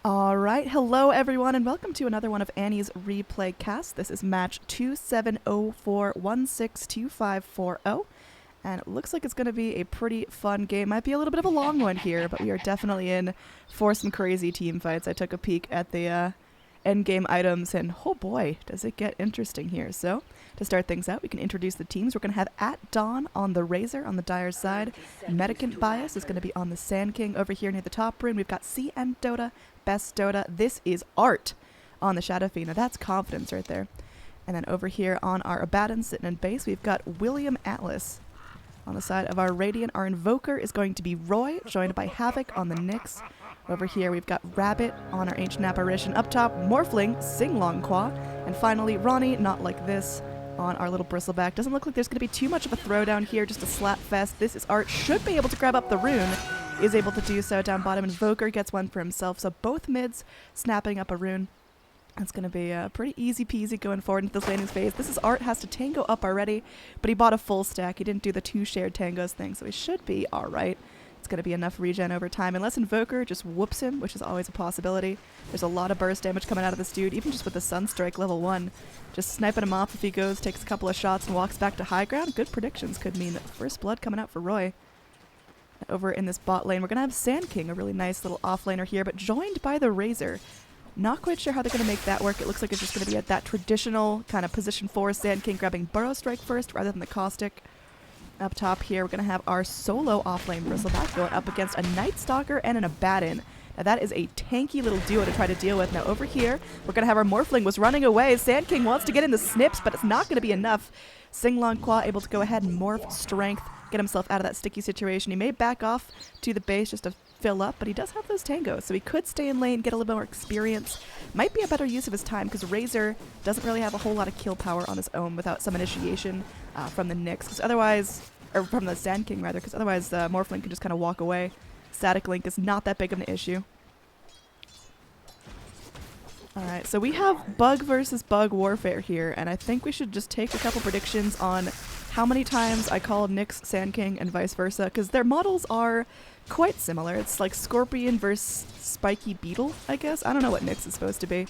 Alright, hello everyone and welcome to another one of Annie's replay cast. This is match 2704162540 and it looks like it's going to be a pretty fun game. Might be a little bit of a long one here, but we are definitely in for some crazy team fights. I took a peek at the end game items and oh boy, does it get interesting here. So to start things out, we can introduce the teams. We're going to have At Dawn on the Razor on the Dire side. Medicant Bias is going to be on the Sand King over here near the top rune. We've got C and Dota, Best Dota. This is Art on the Shadow Fiend. Now that's confidence right there. And then over here on our Abaddon sitting in base, we've got William Atlas. On the side of our Radiant, our Invoker is going to be Roy, joined by Havoc on the Nyx. Over here we've got Rabbit on our Ancient Apparition. Up top, Morphling, Sing Long Qua. And finally, Ronnie, Not Like This, on our little Bristleback. Doesn't look like there's going to be too much of a throwdown here, just a slap fest. This is Art, should be able to grab up the rune. Is able to do so. Down bottom, Invoker gets one for himself. So both mids snapping up a rune. It's going to be pretty easy peasy going forward into this landing phase. This is Art, has to tango up already, but he bought a full stack. He didn't do the 2 shared tangos thing, so he should be alright. It's going to be enough regen over time, unless Invoker just whoops him, which is always a possibility. There's a lot of burst damage coming out of this dude, even just with the Sunstrike level 1. Just sniping him off if he goes, takes a couple of shots, and walks back to high ground. Good predictions could mean first blood coming out for Roy. Over in this bot lane, we're going to have Sand King, a really nice little offlaner here, but joined by the Razor. Not quite sure how they're going to make that work. It looks like it's just going to be at that traditional kind of position 4, Sand King grabbing Burrow Strike first rather than the Caustic. Up top here, we're going to have our solo offlane Bristleback going up against a Night Stalker and an Abaddon. Now that is a tanky little duo to try to deal with. Now over here, we're going to have our Morphling was running away. Sand King wants to get in the snips, but it's not going to be enough. Sing Long Qua able to go ahead and morph strength, get himself out of that sticky situation. He may back off to the base just to fill up, but he does have those tangos, so he could stay in lane, get a little bit more experience. Might be a better use of his time, because Razor doesn't really have a whole lot of kill power on his own without some initiation from the Nyx, because otherwise, or from the Sand King rather, because otherwise Morphling can just kind of walk away. Static Link is not that big of an issue. Alright, so we have bug versus bug warfare here, and I think we should just take a couple predictions on how many times I call Nyx Sand King and vice versa, because their models are quite similar. It's like Scorpion versus Spiky Beetle, I guess. I don't know what Nyx is supposed to be.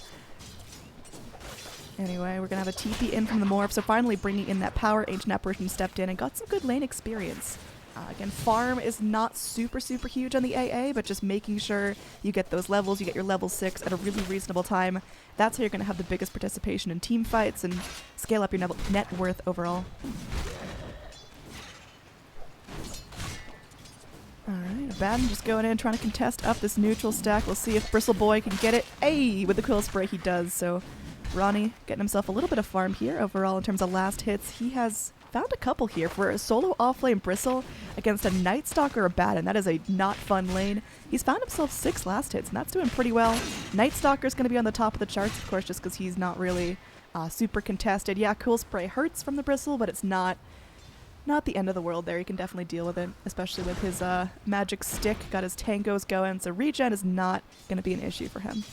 Anyway, we're going to have a TP in from the Morph, so finally bringing in that power. Ancient Apparition stepped in and got some good lane experience. Again, farm is not super huge on the AA, but just making sure you get those levels, you get your level 6 at a really reasonable time. That's how you're going to have the biggest participation in team fights and scale up your net worth overall. Alright, Abaddon just going in, trying to contest up this neutral stack. We'll see if Bristleboy can get it. Hey, with the Quill Spray he does, so Ronnie getting himself a little bit of farm here overall in terms of last hits. He has found a couple here for a solo offlane Bristle against a Night Stalker Abaddon. That is a not fun lane. He's found himself 6 last hits, and that's doing pretty well. Night Stalker's going to be on the top of the charts, of course, just because he's not really super contested. Yeah, Cool Spray hurts from the Bristle, but it's not the end of the world there. He can definitely deal with it, especially with his magic stick. Got his tangos going, so regen is not going to be an issue for him.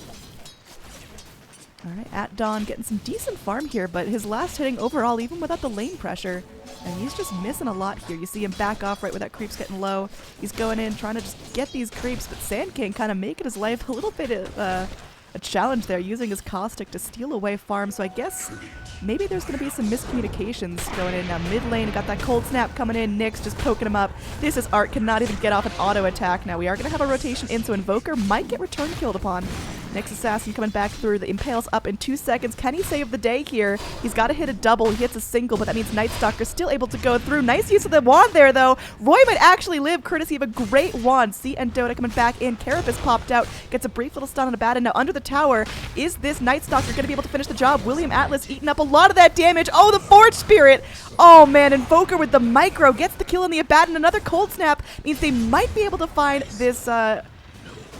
Alright, At Dawn getting some decent farm here, but his last hitting overall, even without the lane pressure, and he's just missing a lot here. You see him back off right where that creep's getting low. He's going in, trying to just get these creeps, but Sand King kind of making his life a little bit of a challenge there, using his Caustic to steal away farm, so I guess maybe there's going to be some miscommunications going in. Now mid lane, got that cold snap coming in, Nyx just poking him up. This is Art, cannot even get off an auto attack. Now we are going to have a rotation in, so Invoker might get return killed upon. Nyx Assassin coming back through, the Impale's up in 2 seconds. Can he save the day here? He's got to hit a double, he hits a single, but that means Night Stalker's still able to go through. Nice use of the wand there though. Roy might actually live courtesy of a great wand. C and Dota coming back in, Carapace popped out, gets a brief little stun on Abaddon. Now under the tower, is this Night Stalker going to be able to finish the job? William Atlas eating up a lot of that damage. Oh, the Forge Spirit! Oh man, Invoker with the micro gets the kill on the Abaddon. Another cold snap means they might be able to find this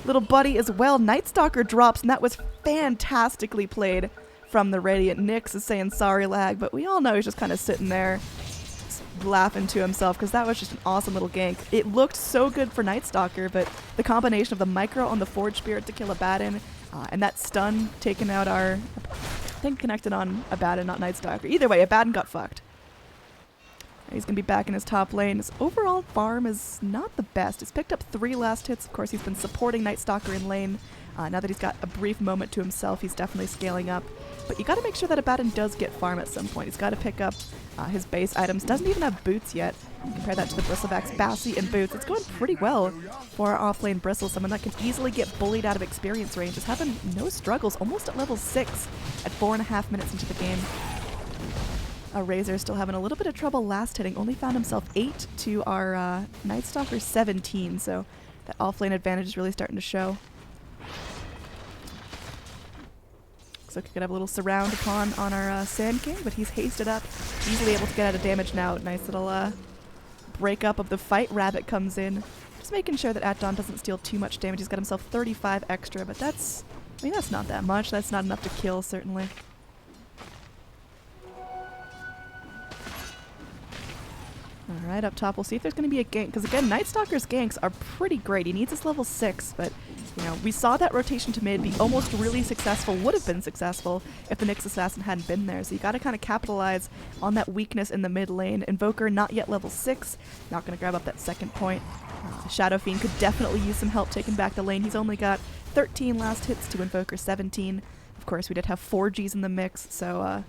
little buddy as well. Night Stalker drops, and that was fantastically played from the Radiant. Nyx is saying sorry lag, but we all know he's just kind of sitting there laughing to himself because that was just an awesome little gank. It looked so good for Night Stalker, but the combination of the micro on the Forge Spirit to kill Abaddon and that stun taking out our, I think connected on Abaddon, not Night Stalker. Either way, Abaddon got fucked. He's going to be back in his top lane. His overall farm is not the best. He's picked up 3 last hits. Of course, he's been supporting Night Stalker in lane Now that he's got a brief moment to himself, he's definitely scaling up. But you got to make sure that Abaddon does get farm at some point. He's got to pick up his base items. Doesn't even have boots yet. Compare that to the Bristlebacks, Bassi and boots. It's going pretty well for our offlane Bristle, someone that can easily get bullied out of experience range. Is having no struggles, almost at level 6 at 4.5 minutes into the game. Razor still having a little bit of trouble last hitting. Only found himself 8 to our Night Stalker 17. So that offlane advantage is really starting to show. So we could have a little surround upon on our Sand King, but he's hasted up, easily able to get out of damage now. Nice little break up of the fight. Rabbit comes in, just making sure that Atdon doesn't steal too much damage. He's got himself 35 extra, but that's, I mean, that's not that much. That's not enough to kill, certainly. Alright, up top, we'll see if there's going to be a gank, because again, Night Stalker's ganks are pretty great. He needs his level 6, but you know, we saw that rotation to mid be almost really successful, would have been successful if the Nyx Assassin hadn't been there. So you got to kind of capitalize on that weakness in the mid lane. Invoker not yet level 6, not going to grab up that second point. Shadow Fiend could definitely use some help taking back the lane. He's only got 13 last hits to Invoker 17. Of course, we did have 4 Gs in the mix, so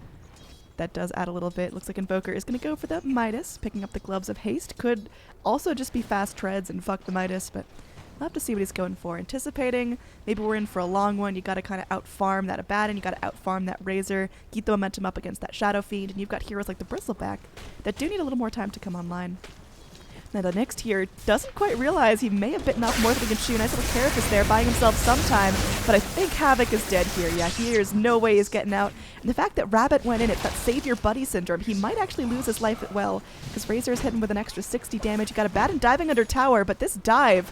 that does add a little bit. Looks like Invoker is going to go for the Midas, picking up the Gloves of Haste. Could also just be fast treads and fuck the Midas, but we'll have to see what he's going for. Anticipating, maybe we're in for a long one. You got to kind of out-farm that Abaddon, you got to out-farm that Razor, keep the momentum up against that Shadow Fiend, and you've got heroes like the Bristleback that do need a little more time to come online. Now the next here doesn't quite realize he may have bitten off more than he can chew. Nice little carapace there, buying himself some time, but I think Havoc is dead here. Yeah, there's no way he's getting out. And the fact that Rabbit went in, it's that save your buddy syndrome. He might actually lose his life as well, because Razor is hitting with an extra 60 damage. You got Abaddon diving under tower, but this dive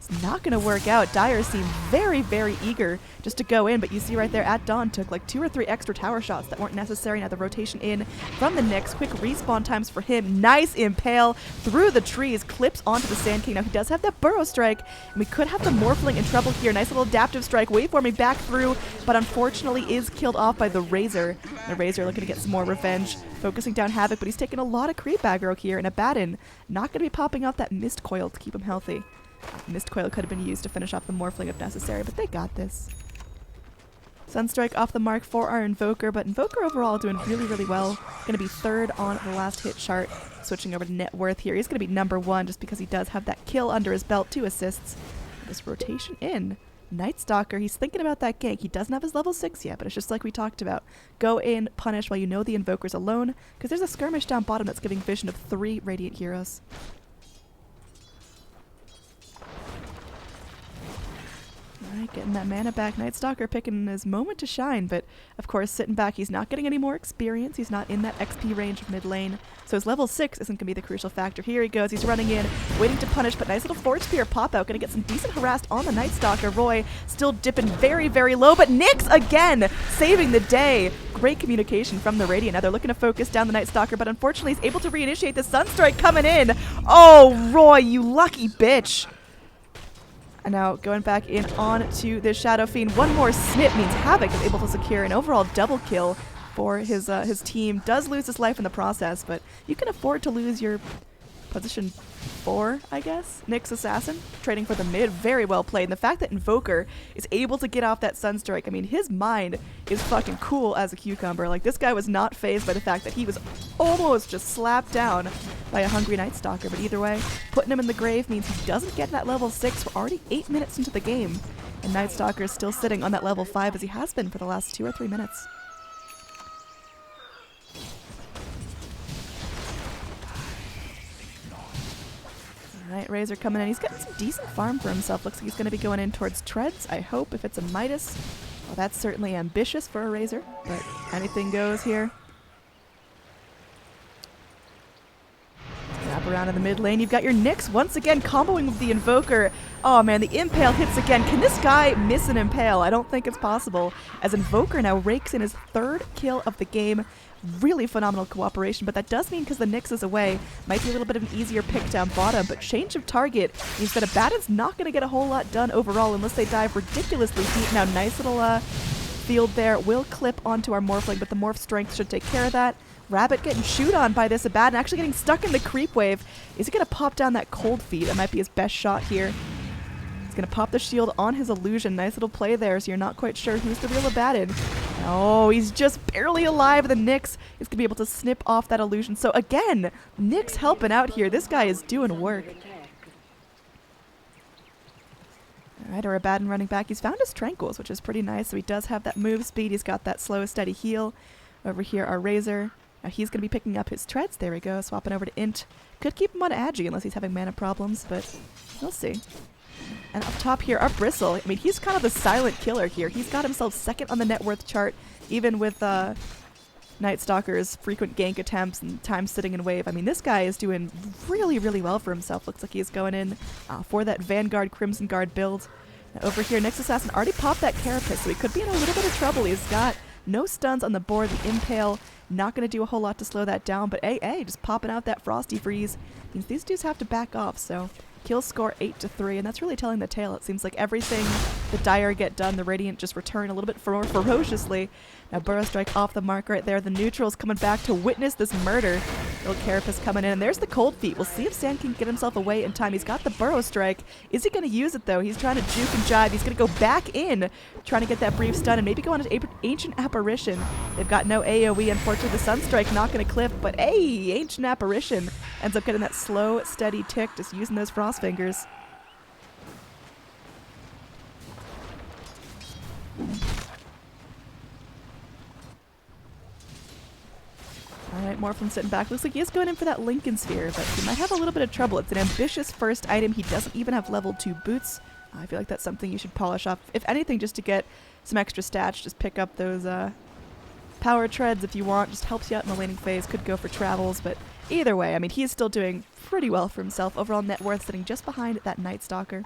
is not going to work out. Dire seemed very, very eager just to go in, but you see right there, Atdon took like 2 or 3 extra tower shots that weren't necessary. Now the rotation in from the Nyx. Quick respawn times for him. Nice impale through the trees, clips onto the Sand King. Now he does have that Burrow Strike, and we could have the Morphling in trouble here. Nice little adaptive strike, waveforming back through, but unfortunately is killed off by the Razor. The Razor looking to get some more revenge, focusing down Havoc, but he's taking a lot of creep aggro here, and Abaddon not going to be popping off that Mist Coil to keep him healthy. Mist Coil could have been used to finish off the Morphling if necessary, but they got this. Sunstrike off the mark for our Invoker, but Invoker overall doing really, really well. Going to be 3rd on the last hit chart. Switching over to net worth here. He's going to be number 1 just because he does have that kill under his belt, 2 assists. This rotation in. Night Stalker, he's thinking about that gank. He doesn't have his level 6 yet, but it's just like we talked about. Go in, punish while you know the Invoker's alone, because there's a skirmish down bottom that's giving vision of 3 Radiant heroes. Alright, getting that mana back. Night Stalker picking his moment to shine, but of course sitting back, he's not getting any more experience. He's not in that XP range of mid lane, so his level 6 isn't going to be the crucial factor. Here he goes, he's running in, waiting to punish, but nice little Forge Spear pop out. Going to get some decent harassed on the Night Stalker. Roy still dipping very, very low, but Nyx again saving the day. Great communication from the Radiant. Now they're looking to focus down the Night Stalker, but unfortunately he's able to reinitiate the Sunstrike coming in. Oh, Roy, you lucky bitch. And now going back in on to the Shadow Fiend. One more snip means Havoc is able to secure an overall double kill for his team. Does lose his life in the process, but you can afford to lose your position 4, I guess. Nyx Assassin trading for the mid. Very well played. And the fact that Invoker is able to get off that Sunstrike, I mean, his mind is fucking cool as a cucumber. Like, this guy was not fazed by the fact that he was almost just slapped down by a hungry Night Stalker. But either way, putting him in the grave means he doesn't get that level 6. We're already 8 minutes into the game, and Night Stalker is still sitting on that level 5 as he has been for the last 2 or 3 minutes. Alright, Razor coming in. He's getting some decent farm for himself. Looks like he's going to be going in towards treads, I hope, if it's a Midas. Well, that's certainly ambitious for a Razor, but anything goes here. Wrap around in the mid lane. You've got your Nyx once again comboing with the Invoker. Oh man, the Impale hits again. Can this guy miss an Impale? I don't think it's possible, as Invoker now rakes in his 3rd kill of the game. Really phenomenal cooperation, but that does mean because the Nyx is away, might be a little bit of an easier pick down bottom, but change of target means that Abaddon's not going to get a whole lot done overall unless they dive ridiculously deep. Now, nice little field there. Will clip onto our Morphling, but the Morph Strength should take care of that. Rabbit getting chewed on by this Abaddon, actually getting stuck in the creep wave. Is he going to pop down that Cold Feet? That might be his best shot here. He's going to pop the shield on his illusion. Nice little play there, so you're not quite sure who's the real Abaddon. Oh, he's just barely alive. The Nyx is going to be able to snip off that illusion. So again, Nyx helping out here. This guy is doing work. Alright, our Abaddon running back. He's found his Tranquils, which is pretty nice. So he does have that move speed. He's got that slow, steady heal. Over here, our Razor. Now he's going to be picking up his treads. There we go. Swapping over to Int. Could keep him on Agi unless he's having mana problems, but we'll see. And up top here, our Bristle. I mean, he's kind of the silent killer here. He's got himself second on the net worth chart, even with Night Stalker's frequent gank attempts and time sitting in wave. I mean, this guy is doing really, really well for himself. Looks like he's going in for that Vanguard Crimson Guard build. Now over here, Nyx Assassin already popped that Carapace, so he could be in a little bit of trouble. He's got no stuns on the board. The Impale, not going to do a whole lot to slow that down, but AA just popping out that Frosty Freeze. Means these dudes have to back off, so kill score 8-3, and that's really telling the tale. It seems like everything the Dire get done, the Radiant just return a little bit more ferociously. Now Burrow Strike off the mark right there. The neutral's coming back to witness this murder. Little Carapace coming in, and there's the Cold Feet. We'll see if Sand can get himself away in time. He's got the Burrow Strike. Is he going to use it, though? He's trying to juke and jive. He's going to go back in, trying to get that brief stun, and maybe go on to Ancient Apparition. They've got no AoE. Unfortunately, the Sunstrike not going to clip, but hey, Ancient Apparition ends up getting that slow, steady tick, just using those Frost Fingers. Alright, Morphlin sitting back. Looks like he is going in for that Lincoln Sphere, but he might have a little bit of trouble. It's an ambitious first item. He doesn't even have level 2 boots. I feel like that's something you should polish off. If anything, just to get some extra stats, just pick up those power treads if you want. Just helps you out in the laning phase. Could go for travels, but either way, I mean, he is still doing pretty well for himself. Overall net worth sitting just behind that Night Stalker.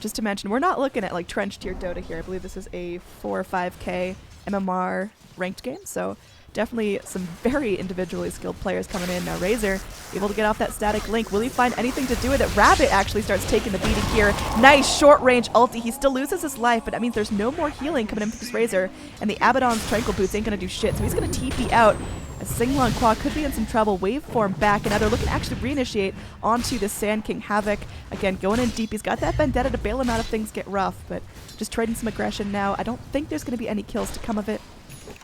Just to mention, we're not looking at like trench tier Dota here. I believe this is a 4 or 5k MMR ranked game, so definitely some very individually skilled players coming in. Now Razor able to get off that static link. Will he find anything to do with it? Rabbit actually starts taking the beating here. Nice short range ulti. He still loses his life, but that means there's no more healing coming in for this Razor, and the Abaddon's Tranquil Boots ain't gonna do shit, so he's gonna TP out. Singlon Qua could be in some trouble. Waveform back, and now they're looking to actually reinitiate onto the Sand King. Havoc, again, going in deep. He's got that Vendetta to bail him out if things get rough, but just trading some aggression now. I don't think there's going to be any kills to come of it.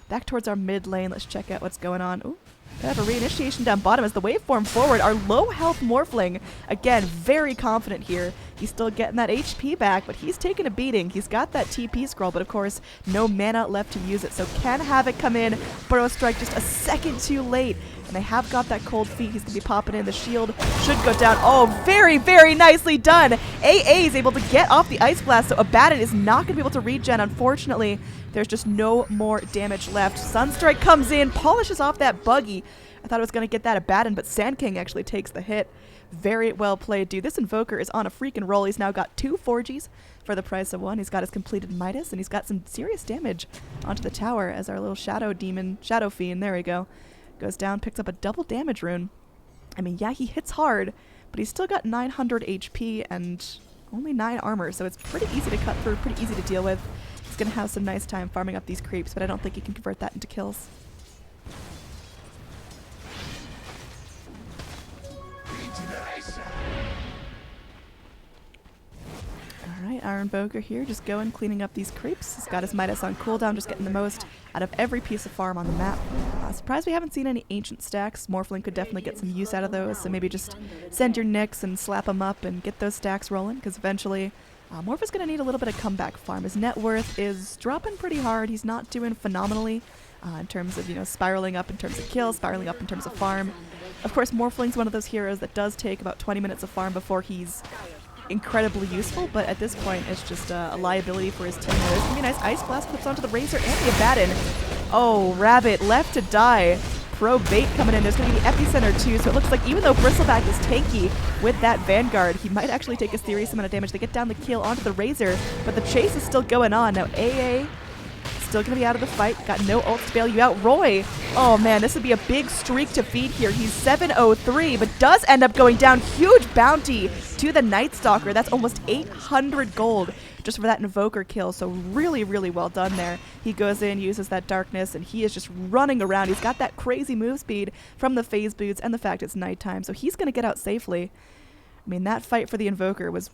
Back towards our mid lane. Let's check out what's going on. Ooh. Could have a reinitiation down bottom as the waveform forward. Our low health Morphling, again, very confident here. He's still getting that HP back, but he's taking a beating. He's got that TP scroll, but of course, no mana left to use it. So can Havoc come in? Burrow Strike just a second too late. And they have got that Cold Feet. He's going to be popping in. The shield should go down. Oh, very, very nicely done. AA is able to get off the Ice Blast, so Abaddon is not going to be able to regen, unfortunately. There's just no more damage left. Sunstrike comes in, polishes off that Buggy. I thought I was going to get that Abaddon, but Sand King actually takes the hit. Very well played, dude. This Invoker is on a freaking roll. He's now got 2 4Gs for the price of 1. He's got his completed Midas, and he's got some serious damage onto the tower as our little Shadow Demon, Shadow Fiend, there we go, goes down, picks up a double damage rune. I mean, yeah, he hits hard, but he's still got 900 HP and only 9 armor, so it's pretty easy to cut through, pretty easy to deal with. He's going to have some nice time farming up these creeps, but I don't think he can convert that into kills. Alright, Iron Boger here, just going, cleaning up these creeps. He's got his Midas on cooldown, just getting the most out of every piece of farm on the map. Surprised we haven't seen any ancient stacks. Morphling could definitely get some use out of those, so maybe just send your Nyx and slap them up and get those stacks rolling, because eventually Morph is going to need a little bit of comeback farm. His net worth is dropping pretty hard. He's not doing phenomenally in terms of, you know, spiraling up in terms of kills, spiraling up in terms of farm. Of course, Morphling's one of those heroes that does take about 20 minutes of farm before he's incredibly useful, but at this point it's just a liability for his team. There's going to be a nice Ice Blast, clips onto the Razor and the Abaddon. Oh, Rabbit left to die. Pro Bait coming in. There's going to be the Epicenter too, so it looks like even though Bristleback is tanky with that Vanguard, he might actually take a serious amount of damage. They get down the kill onto the Razor, but the chase is still going on. Now AA still going to be out of the fight. Got no ult to bail you out. Roy, oh man, this would be a big streak to feed here. He's 703, but does end up going down. Huge bounty to the Night Stalker. That's almost 800 gold just for that Invoker kill, so really, really well done there. He goes in, uses that darkness, and he is just running around. He's got that crazy move speed from the phase boots and the fact it's nighttime, so he's going to get out safely. I mean, that fight for the Invoker was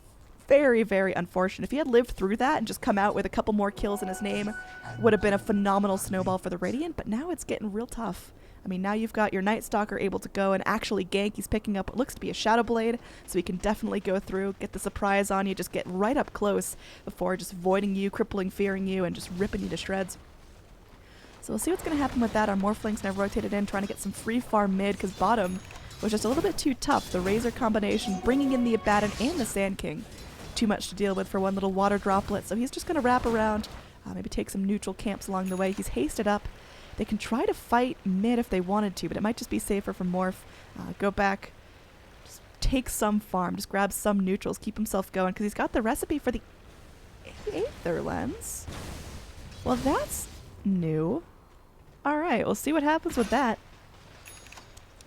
very, very unfortunate. If he had lived through that and just come out with a couple more kills in his name, would have been a phenomenal snowball for the Radiant, but now it's getting real tough. I mean, now you've got your Night Stalker able to go and actually gank. He's picking up what looks to be a Shadow Blade, so he can definitely go through, get the surprise on you, just get right up close before just voiding you, crippling, fearing you, and just ripping you to shreds. So we'll see what's going to happen with that. Our Morphling's now rotated in, trying to get some free farm mid, because bottom was just a little bit too tough. The Razor combination, bringing in the Abaddon and the Sand King. Too much to deal with for one little water droplet, so he's just going to wrap around, maybe take some neutral camps along the way. He's hasted up. They can try to fight mid if they wanted to, but it might just be safer for Morph. Go back, just take some farm, just grab some neutrals, keep himself going, because he's got the recipe for the Aether Lens. Well, that's new. Alright, we'll see what happens with that.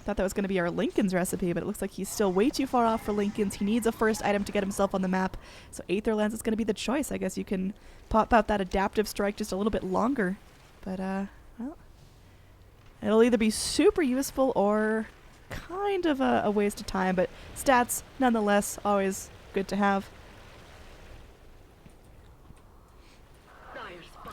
Thought that was going to be our Lincoln's recipe, but it looks like he's still way too far off for Lincoln's. He needs a first item to get himself on the map, so Aether Lens is going to be the choice. I guess you can pop out that adaptive strike just a little bit longer, but well, it'll either be super useful or kind of a waste of time, but stats nonetheless always good to have.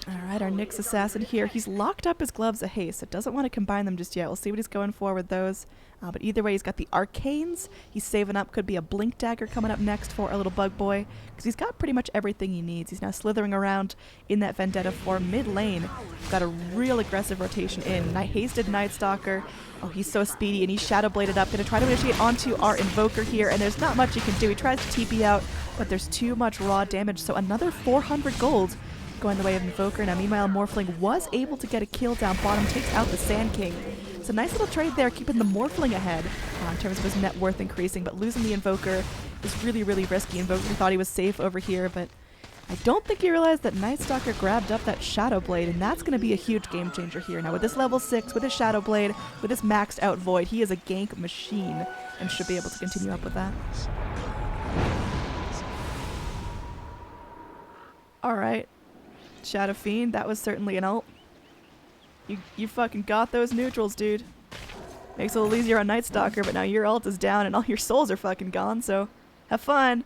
Alright, our Nyx Assassin here. He's locked up his Gloves of Haste, so doesn't want to combine them just yet. We'll see what he's going for with those. But either way, he's got the Arcanes. He's saving up. Could be a Blink Dagger coming up next for our little bug boy, because he's got pretty much everything he needs. He's now slithering around in that Vendetta form mid lane. Got a real aggressive rotation in. Hasted Night Stalker. Oh, he's so speedy, and he's Shadow Bladed up. Going to try to initiate onto our Invoker here, and there's not much he can do. He tries to TP out, but there's too much raw damage, so another 400 gold going the way of Invoker. Now meanwhile, Morphling was able to get a kill down bottom, takes out the Sand King. So nice little trade there, keeping the Morphling ahead in terms of his net worth increasing, but losing the Invoker is really, really risky. Invoker thought he was safe over here, but I don't think he realized that Night Stalker grabbed up that Shadow Blade, and that's going to be a huge game changer here. Now with this level 6, with his Shadow Blade, with his maxed out Void, he is a gank machine and should be able to continue up with that. Alright. Shadow Fiend, that was certainly an ult. You fucking got those neutrals, dude. Makes it a little easier on Night Stalker, but now your ult is down and all your souls are fucking gone, so have fun.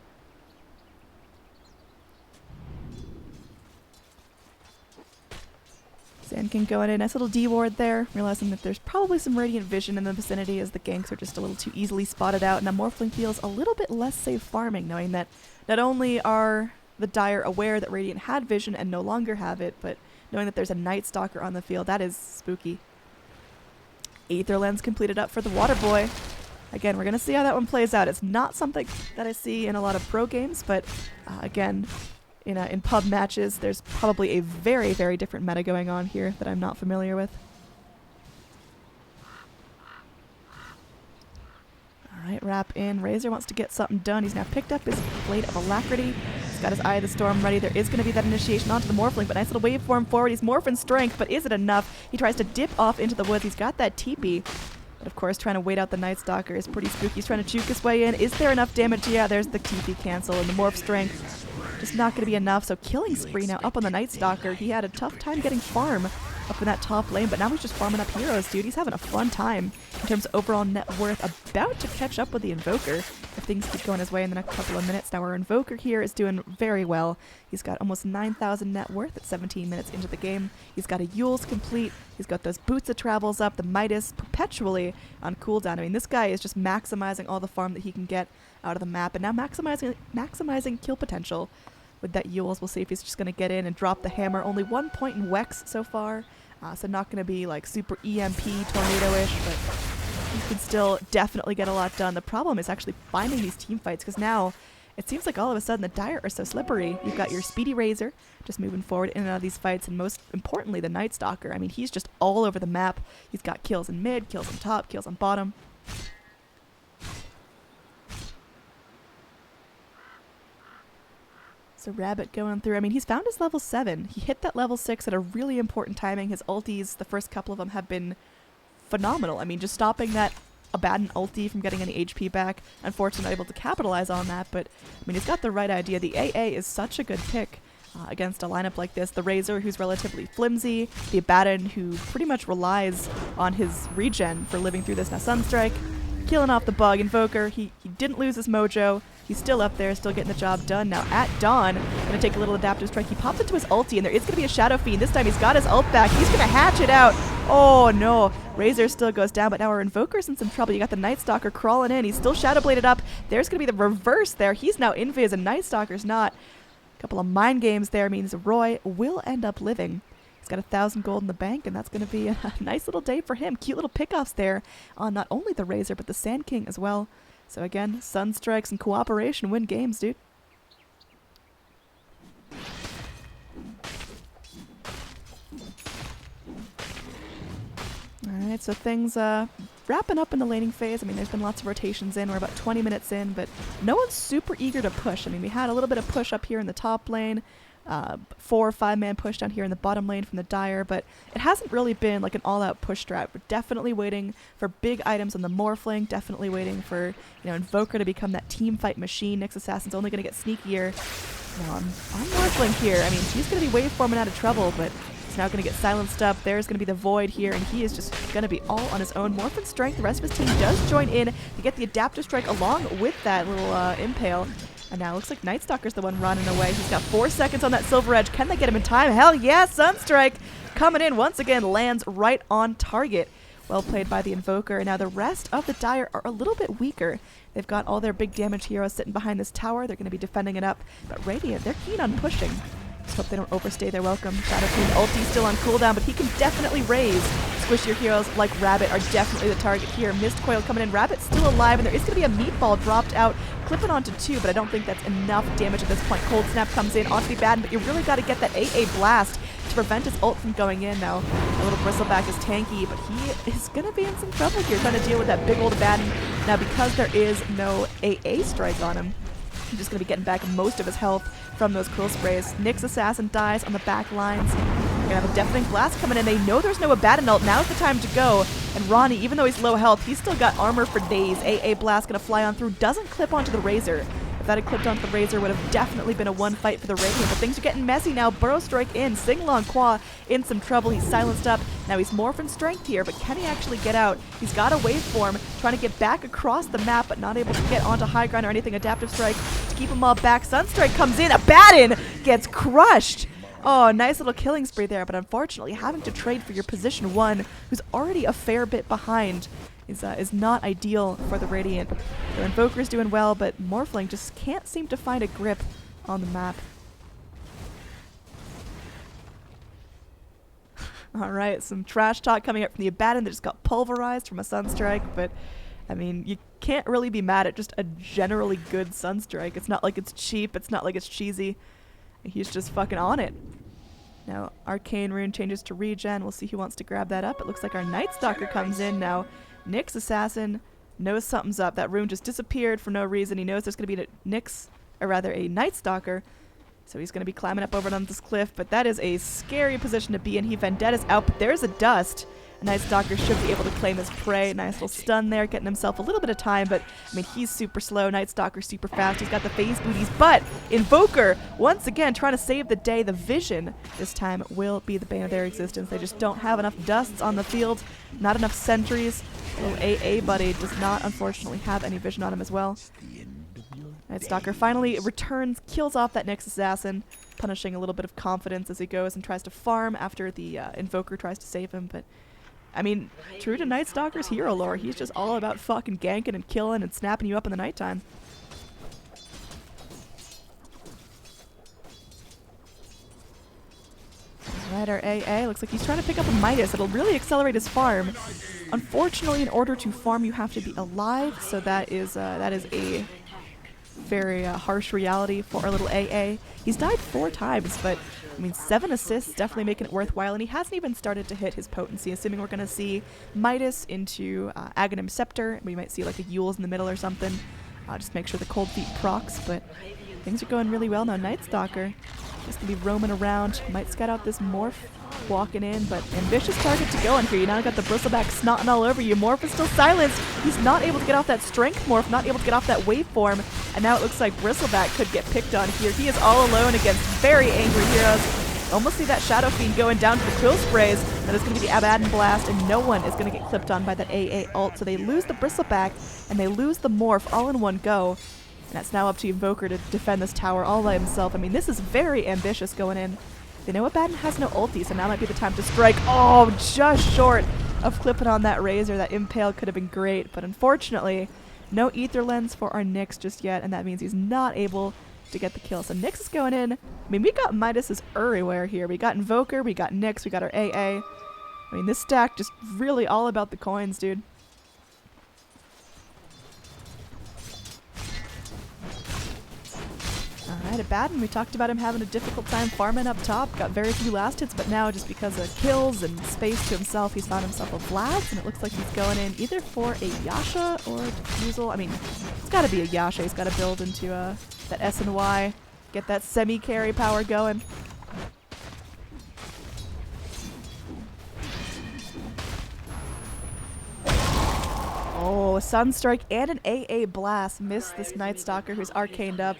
Sand King going in, nice little D-ward there, realizing that there's probably some Radiant Vision in the vicinity as the ganks are just a little too easily spotted out, and now Morphling feels a little bit less safe farming, knowing that not only are the Dire aware that Radiant had vision and no longer have it, but knowing that there's a Night Stalker on the field, that is spooky. Aether Lens completed up for the Water Boy. Again, we're going to see how that one plays out. It's not something that I see in a lot of pro games, but again, in pub matches, there's probably a very, very different meta going on here that I'm not familiar with. Alright, wrap in. Razor wants to get something done. He's now picked up his Blade of Alacrity. He's got his Eye of the Storm ready. There is going to be that initiation onto the Morphling, but nice little waveform forward. He's morphing strength, but is it enough? He tries to dip off into the woods. He's got that TP. But of course, trying to wait out the Night Stalker is pretty spooky. He's trying to juke his way in. Is there enough damage? Yeah, there's the TP cancel, and the morph strength just not going to be enough. So killing spree now up on the Night Stalker. He had a tough time getting farm up in that top lane, but now he's just farming up heroes, dude. He's having a fun time in terms of overall net worth, about to catch up with the Invoker if things keep going his way in the next couple of minutes. Now our Invoker here is doing very well. He's got almost 9,000 net worth at 17 minutes into the game. He's got a Yule's complete. He's got those Boots of Travels up, the Midas perpetually on cooldown. I mean, this guy is just maximizing all the farm that he can get out of the map, and now maximizing kill potential with that Yule's. We'll see if he's just going to get in and drop the hammer. Only 1 point in Wex so far, so not going to be like super EMP tornado-ish, but he can still definitely get a lot done. The problem is actually finding these team fights, because now it seems like all of a sudden the Dire are so slippery. You've got your Speedy Razor just moving forward in and out of these fights, and most importantly the Night Stalker. I mean, he's just all over the map. He's got kills in mid, kills on top, kills on bottom. So Rabbit going through. I mean, he's found his level 7. He hit that level 6 at a really important timing. His ultis, the first couple of them, have been phenomenal. I mean, just stopping that Abaddon ulti from getting any HP back. Unfortunately, not able to capitalize on that, but I mean, he's got the right idea. The AA is such a good pick against a lineup like this. The Razor, who's relatively flimsy. The Abaddon, who pretty much relies on his regen for living through this. Now Sunstrike, killing off the bug. Invoker, he didn't lose his mojo. He's still up there, still getting the job done. Now at dawn, gonna take a little adaptive strike. He pops into his ulti, and there is gonna be a Shadow Fiend. This time he's got his ult back. He's gonna hatch it out. Oh no, Razor still goes down, but now our Invoker's in some trouble. You got the Night Stalker crawling in. He's still Shadow Bladed up. There's gonna be the reverse there. He's now invis and Night Stalker's not. A couple of mind games there means Roy will end up living. He's got 1,000 gold in the bank, and that's going to be a nice little day for him. Cute little pickoffs there on not only the Razor, but the Sand King as well. So again, Sunstrikes and cooperation win games, dude. Alright, so things wrapping up in the laning phase. I mean, there's been lots of rotations in. We're about 20 minutes in, but no one's super eager to push. I mean, we had a little bit of push up here in the top lane. 4 or 5 man push down here in the bottom lane from the Dire, but it hasn't really been like an all-out push strat. We're definitely waiting for big items on the Morphling, definitely waiting for, you know, Invoker to become that team fight machine. Nyx Assassin's only going to get sneakier. Now on Morphling here, I mean, he's going to be waveforming out of trouble, but he's now going to get silenced up. There's going to be the Void here, and he is just going to be all on his own. Morphin Strength, the rest of his team does join in to get the adaptive strike along with that little Impale. And now it looks like Night Stalker's the one running away. He's got 4 seconds on that Silver Edge. Can they get him in time? Hell yeah, Sunstrike coming in once again, lands right on target. Well played by the Invoker. And now the rest of the Dire are a little bit weaker. They've got all their big damage heroes sitting behind this tower. They're going to be defending it up. But Radiant, they're keen on pushing. Just hope they don't overstay their welcome. Shadow Fiend ulti still on cooldown, but he can definitely raise. Squishier heroes like Rabbit are definitely the target here. Mist Coil coming in. Rabbit's still alive, and there is going to be a meatball dropped out, clipping onto 2, but I don't think that's enough damage at this point. Cold Snap comes in onto the Baden, but you really got to get that AA blast to prevent his ult from going in. Now, a little Bristleback is tanky, but he is going to be in some trouble here trying to deal with that big old Baden. Now, because there is no AA strike on him, he's just going to be getting back most of his health from those Cruel Sprays. Nyx Assassin dies on the back lines. We're going to have a Deafening Blast coming in. They know there's no Abaddon ult. Now's the time to go. And Ronnie, even though he's low health, he's still got armor for days. AA Blast going to fly on through. Doesn't clip onto the Razor. If that had clipped onto the Razor, would have definitely been a one fight for the Radiant. But things are getting messy now. Burrow Strike in. Singlong Qua in some trouble. He's silenced up. Now he's Morphin Strength here, but can he actually get out? He's got a waveform, trying to get back across the map, but not able to get onto high ground or anything. Adaptive Strike to keep him all back. Sunstrike comes in. Abaddon gets crushed. Oh, nice little killing spree there, but unfortunately having to trade for your position 1, who's already a fair bit behind, is not ideal for the Radiant. Their Invoker's doing well, but Morphling just can't seem to find a grip on the map. Alright, some trash talk coming up from the Abaddon that just got pulverized from a Sunstrike, but I mean, you can't really be mad at just a generally good Sunstrike. It's not like it's cheap, it's not like it's cheesy. He's just fucking on it. Now, Arcane Rune changes to regen. We'll see who wants to grab that up. It looks like our Night Stalker comes in now. Nyx Assassin knows something's up. That rune just disappeared for no reason. He knows there's going to be a Night Stalker. So he's going to be climbing up over on this cliff. But that is a scary position to be in. He Vendettas out, but there's a dust. Night Stalker should be able to claim his prey. Nice little stun there, getting himself a little bit of time, but I mean, he's super slow. Night Stalker's super fast. He's got the phase booties, but Invoker, once again, trying to save the day. The Vision this time will be the bane of their existence. They just don't have enough dusts on the field, not enough sentries. Little AA buddy does not, unfortunately, have any vision on him as well. Night Stalker finally returns, kills off that Nyx Assassin, punishing a little bit of confidence as he goes and tries to farm after the Invoker tries to save him, but I mean, true to Night Stalker's hero lore, he's just all about fucking ganking and killing and snapping you up in the nighttime. Alright, our AA looks like he's trying to pick up a Midas. It'll really accelerate his farm. Unfortunately, in order to farm, you have to be alive, so that is a very harsh reality for our little AA. He's died 4 times, but I mean, 7 assists, definitely making it worthwhile, and he hasn't even started to hit his potency, assuming we're going to see Midas into Aghanim Scepter. We might see like a Yule's in the middle or something. Just make sure the Cold Feet procs, but things are going really well now. Night Stalker just going to be roaming around. Might scout out this Morph walking in, but ambitious target to go on here. You now got the Bristleback snotting all over you. Morph is still silenced. He's not able to get off that Strength Morph, not able to get off that waveform, and now it looks like Bristleback could get picked on here. He is all alone against very angry heroes. Almost see that Shadow Fiend going down to the Quill Sprays. That is going to be the Abaddon Blast, and no one is going to get clipped on by that AA ult. So they lose the Bristleback, and they lose the Morph all in one go. And it's now up to Invoker to defend this tower all by himself. I mean, this is very ambitious going in. They know Abaddon has no ulti, so now might be the time to strike. Oh, just short of clipping on that Razor. That Impale could have been great, but unfortunately, no Ether Lens for our Nyx just yet, and that means he's not able to get the kill. So Nyx is going in. I mean, we got Midas's everywhere here. We got Invoker, we got Nyx, we got our AA. I mean, this stack just really all about the coins, dude. Alright, Abaddon, we talked about him having a difficult time farming up top. Got very few last hits, but now just because of kills and space to himself, he's found himself a Vlad's, and it looks like he's going in either for a Yasha or a Diffusal. I mean, it's got to be a Yasha. He's got to build into that S and Y, get that semi-carry power going. Oh, a Sunstrike and an AA Blast missed this Night Stalker who's arcaned up.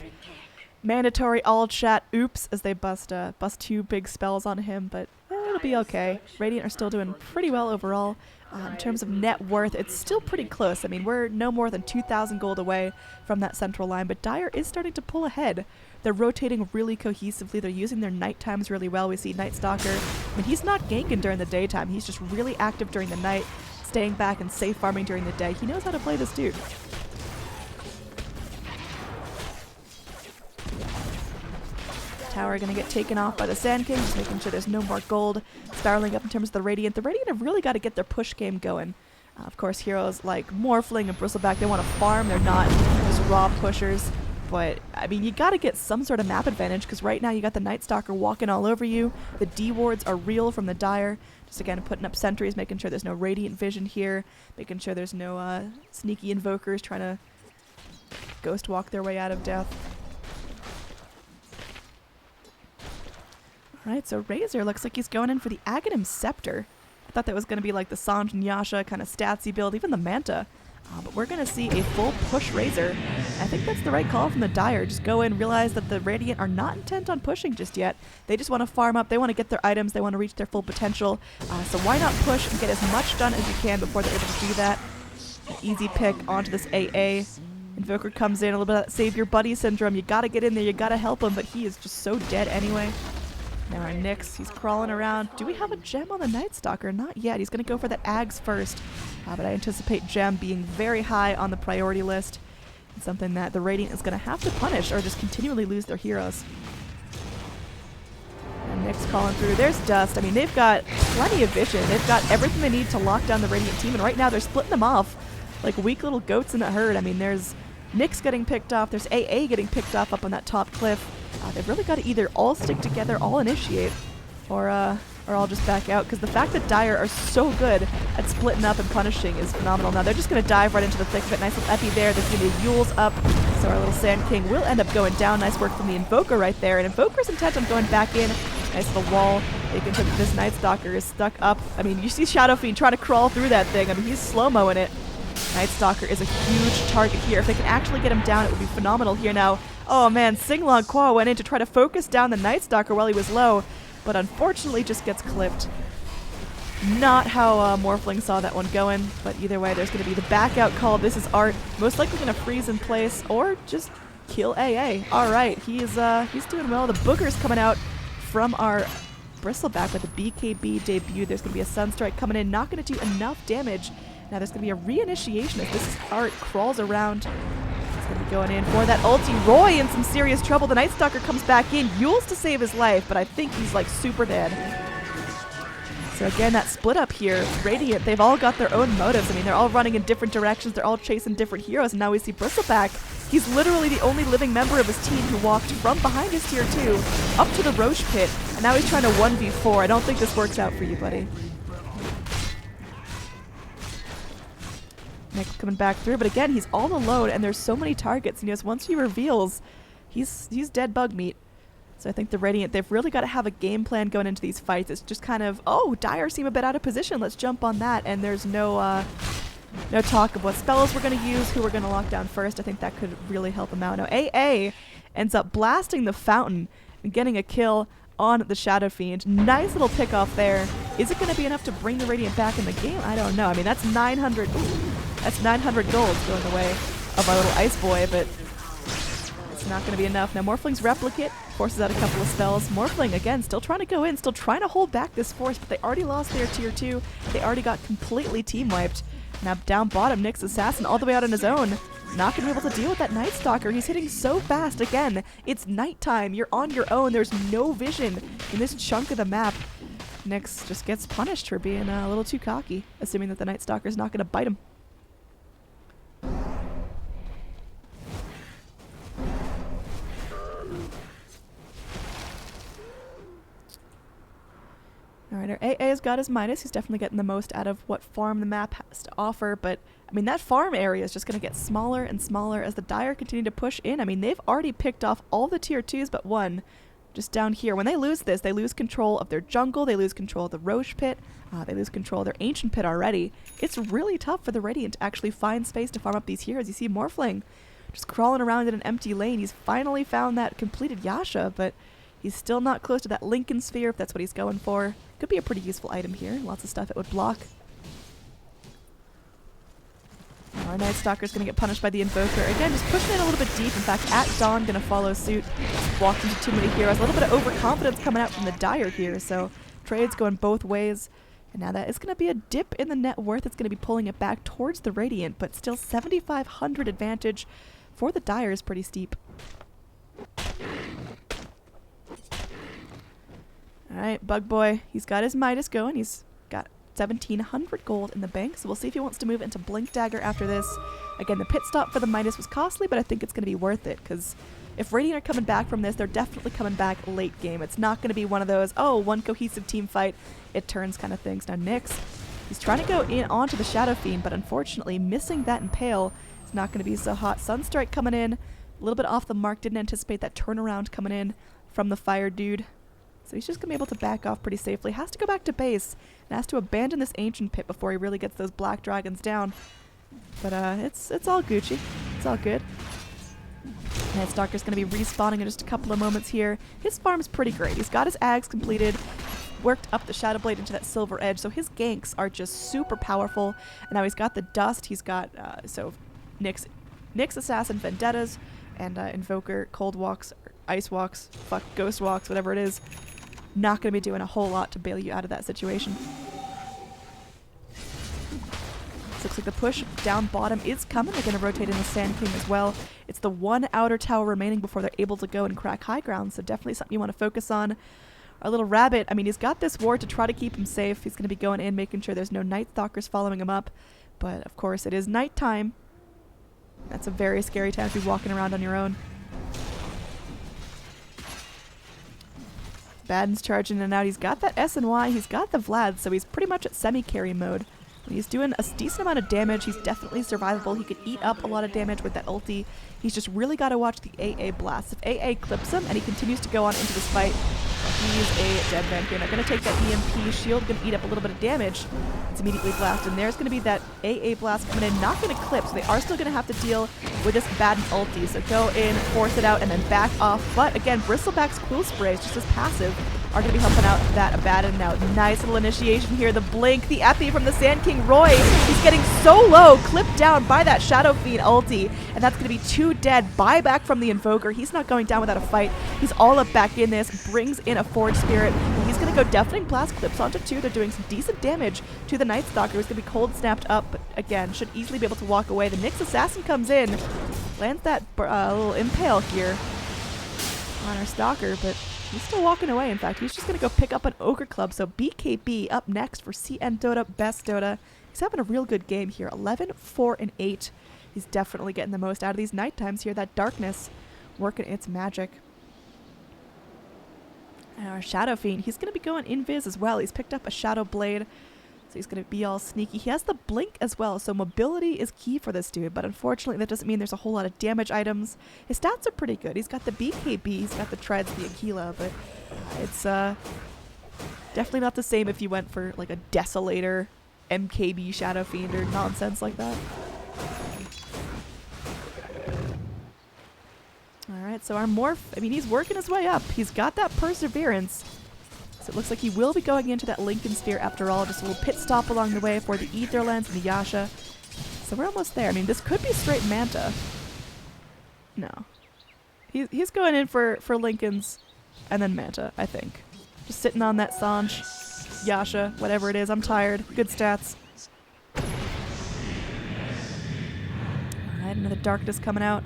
Mandatory all chat oops as they bust 2 big spells on him, but it'll be okay. Radiant are still doing pretty well overall. In terms of net worth, it's still pretty close. I mean, we're no more than 2,000 gold away from that central line, but Dire is starting to pull ahead. They're rotating really cohesively. They're using their night times really well. We see Night Stalker. I mean, he's not ganking during the daytime. He's just really active during the night, staying back and safe farming during the day. He knows how to play this dude. Tower gonna get taken off by the Sand King, just making sure there's no more gold spiraling up in terms of the Radiant. The Radiant have really got to get their push game going. Of course, heroes like Morphling and Bristleback, they want to farm. They're not just raw pushers. But, I mean, you got to get some sort of map advantage, because right now you got the Night Stalker walking all over you. The D-wards are real from the Dire. Just, again, putting up sentries, making sure there's no Radiant vision here, making sure there's no sneaky Invokers trying to ghost walk their way out of death. Alright, so Razor looks like he's going in for the Aghanim Scepter. I thought that was going to be like the Sanj and Yasha kind of statsy build, even the Manta. But we're going to see a full push Razor. I think that's the right call from the Dire. Just go in, realize that the Radiant are not intent on pushing just yet. They just want to farm up, they want to get their items, they want to reach their full potential. So why not push and get as much done as you can before they're able to do that. An easy pick onto this AA. Invoker comes in, a little bit of that save your buddy syndrome. You got to get in there, you got to help him, but he is just so dead anyway. Now our Nyx, he's crawling around. Do we have a gem on the Night Stalker? Not yet. He's going to go for that Ags first. But I anticipate gem being very high on the priority list. And something that the Radiant is going to have to punish or just continually lose their heroes. And Nyx calling through. There's Dust. I mean, they've got plenty of vision. They've got everything they need to lock down the Radiant team. And right now they're splitting them off like weak little goats in a herd. I mean, there's Nyx getting picked off. There's AA getting picked off up on that top cliff. They've really got to either all stick together, all initiate, or all just back out, because the fact that Dire are so good at splitting up and punishing is phenomenal. Now they're just going to dive right into the thick of it. Nice little epi there. There's going to be Yule's up, so our little Sand King will end up going down. Nice work from the Invoker right there, and Invoker's intent on going back in. Nice little wall. Making sure that this Night Stalker is stuck up. I mean, you see Shadow Fiend trying to crawl through that thing. I mean, he's slow-moing it. Night Stalker is a huge target here. If they can actually get him down, it would be phenomenal here now. Oh man, Singlong Kwa went in to try to focus down the Night Stalker while he was low, but unfortunately just gets clipped. Not how Morphling saw that one going, but either way, there's going to be the back out call. This is Art, most likely going to freeze in place or just kill AA. Alright, he's doing well. The Booger's coming out from our Bristleback with a BKB debut. There's going to be a Sunstrike coming in, not going to do enough damage. Now there's going to be a reinitiation as this Art crawls around. He's going to be going in for that ulti. Roy in some serious trouble. The Night Stalker comes back in. Yule's to save his life, but I think he's like super dead. So again, that split up here, Radiant, they've all got their own motives. I mean, they're all running in different directions. They're all chasing different heroes. And now we see Bristleback. He's literally the only living member of his team who walked from behind his tier 2 up to the Roche pit. And now he's trying to 1v4. I don't think this works out for you, buddy. Nick coming back through, but again, he's all alone, and there's so many targets. And yes, once he reveals, he's dead bug meat. So I think the Radiant, they've really got to have a game plan going into these fights. It's just kind of, oh, Dire seem a bit out of position. Let's jump on that. And there's no talk of what spells we're going to use, who we're going to lock down first. I think that could really help him out. Now, AA ends up blasting the fountain and getting a kill on the Shadow Fiend. Nice little pick off there. Is it going to be enough to bring the Radiant back in the game? I don't know. I mean, that's 900. Ooh, that's 900 gold going the way of our little Ice Boy, but It's not going to be enough. Now Morphling's Replicate forces out a couple of spells. Morphling, again, still trying to go in, still trying to hold back this force, but they already lost their tier 2. They already got completely team-wiped. Now down bottom, Nyx Assassin all the way out on his own. Not going to be able to deal with that Night Stalker. He's hitting so fast. Again, it's nighttime. You're on your own. There's no vision in this chunk of the map. Nyx just gets punished for being a little too cocky, assuming that the Night Stalker's not going to bite him. Alright, our AA's got his Midas. He's definitely getting the most out of what farm the map has to offer, but I mean, that farm area is just going to get smaller and smaller as the Dire continue to push in. I mean, they've already picked off all the tier 2s but one. Just down here. When they lose this, they lose control of their jungle, they lose control of the Roche pit, they lose control of their Ancient pit already. It's really tough for the Radiant to actually find space to farm up these heroes. You see Morphling just crawling around in an empty lane. He's finally found that completed Yasha, but he's still not close to that Lincoln Sphere if that's what he's going for. Could be a pretty useful item here. Lots of stuff it would block. Our Night Stalker's going to get punished by the Invoker. Again, just pushing in a little bit deep. In fact, at Dawn going to follow suit. Walked into too many heroes. A little bit of overconfidence coming out from the Dire here. So trades going both ways. And now that is going to be a dip in the net worth. It's going to be pulling it back towards the Radiant. But still 7,500 advantage for the Dire is pretty steep. Alright, Bug Boy. He's got his Midas going. He's got 1,700 gold in the bank, so we'll see if he wants to move into Blink Dagger after this. Again, the pit stop for the Midas was costly, but I think it's going to be worth it, because if Radiant are coming back from this, they're definitely coming back late game. It's not going to be one of those, oh, one cohesive team fight, it turns kind of things. Now Nyx, he's trying to go in onto the Shadow Fiend, but unfortunately missing that Impale is not going to be so hot. Sunstrike coming in, a little bit off the mark, didn't anticipate that turnaround coming in from the Fire Dude. So he's just going to be able to back off pretty safely. Has to go back to base and has to abandon this Ancient pit before he really gets those Black Dragons down. But it's all Gucci. It's all good. Night Stalker's going to be respawning in just a couple of moments here. His farm's pretty great. He's got his Ags completed, worked up the Shadow Blade into that Silver Edge, so his ganks are just super powerful. And now he's got the Dust. He's got, Nyx Assassin Vendettas and Invoker Cold Walks, or Ice Walks, Ghost Walks, whatever it is. Not going to be doing a whole lot to bail you out of that situation. Looks like the push down bottom is coming. They're going to rotate in the Sand King as well. It's the one outer tower remaining before they're able to go and crack high ground, so definitely something you want to focus on. Our little rabbit, I mean, he's got this ward to try to keep him safe. He's going to be going in, making sure there's no Night Stalkers following him up. But, of course, it is nighttime. That's a very scary time to be walking around on your own. Baden's charging in and out. He's got that S and Y. He's got the Vlad, so he's pretty much at semi-carry mode. When he's doing a decent amount of damage, he's definitely survivable. He could eat up a lot of damage with that ulti. He's just really got to watch the AA blast. If AA clips him and he continues to go on into this fight, he's a dead man here. Now going to take that EMP shield, going to eat up a little bit of damage. It's immediately blasted. And there's going to be that AA blast coming in, not going to clip, so they are still going to have to deal with this Baden ulti. So go in, force it out, and then back off. But again, Bristleback's Quill Sprays, just as passive, are going to be helping out that Abaddon now. Nice little initiation here. The blink, the epi from the Sand King Roy. He's getting so low, clipped down by that Shadow Fiend ulti. And that's going to be 2 dead. Buyback from the Invoker. He's not going down without a fight. He's all up back in this. Brings in a Forge Spirit. And he's going to go Deafening Blast, clips onto 2. They're doing some decent damage to the Night Stalker. He's going to be cold snapped up, but again, should easily be able to walk away. The Nyx Assassin comes in. Lands that little Impale here on our Stalker, but he's still walking away. In fact, he's just going to go pick up an Ogre Club. So BKB up next for CN Dota, Best Dota. He's having a real good game here. 11, 4, and 8. He's definitely getting the most out of these night times here. That darkness working its magic. And our Shadow Fiend, he's going to be going invis as well. He's picked up a Shadow Blade, so he's going to be all sneaky. He has the blink as well, so mobility is key for this dude, but unfortunately that doesn't mean there's a whole lot of damage items. His stats are pretty good. He's got the BKB, he's got the Treads, the Aquila, but it's definitely not the same if you went for like a Desolator, MKB Shadow Fiend or nonsense like that. Alright, so our Morph, I mean, he's working his way up. He's got that Perseverance. So it looks like he will be going into that Lincoln Sphere after all. Just a little pit stop along the way for the Ether Lens and the Yasha. So we're almost there. I mean, this could be straight Manta. No. He's going in for Lincoln's and then Manta, I think. Just sitting on that Sanj, Yasha, whatever it is. I'm tired. Good stats. Alright, another Darkness coming out.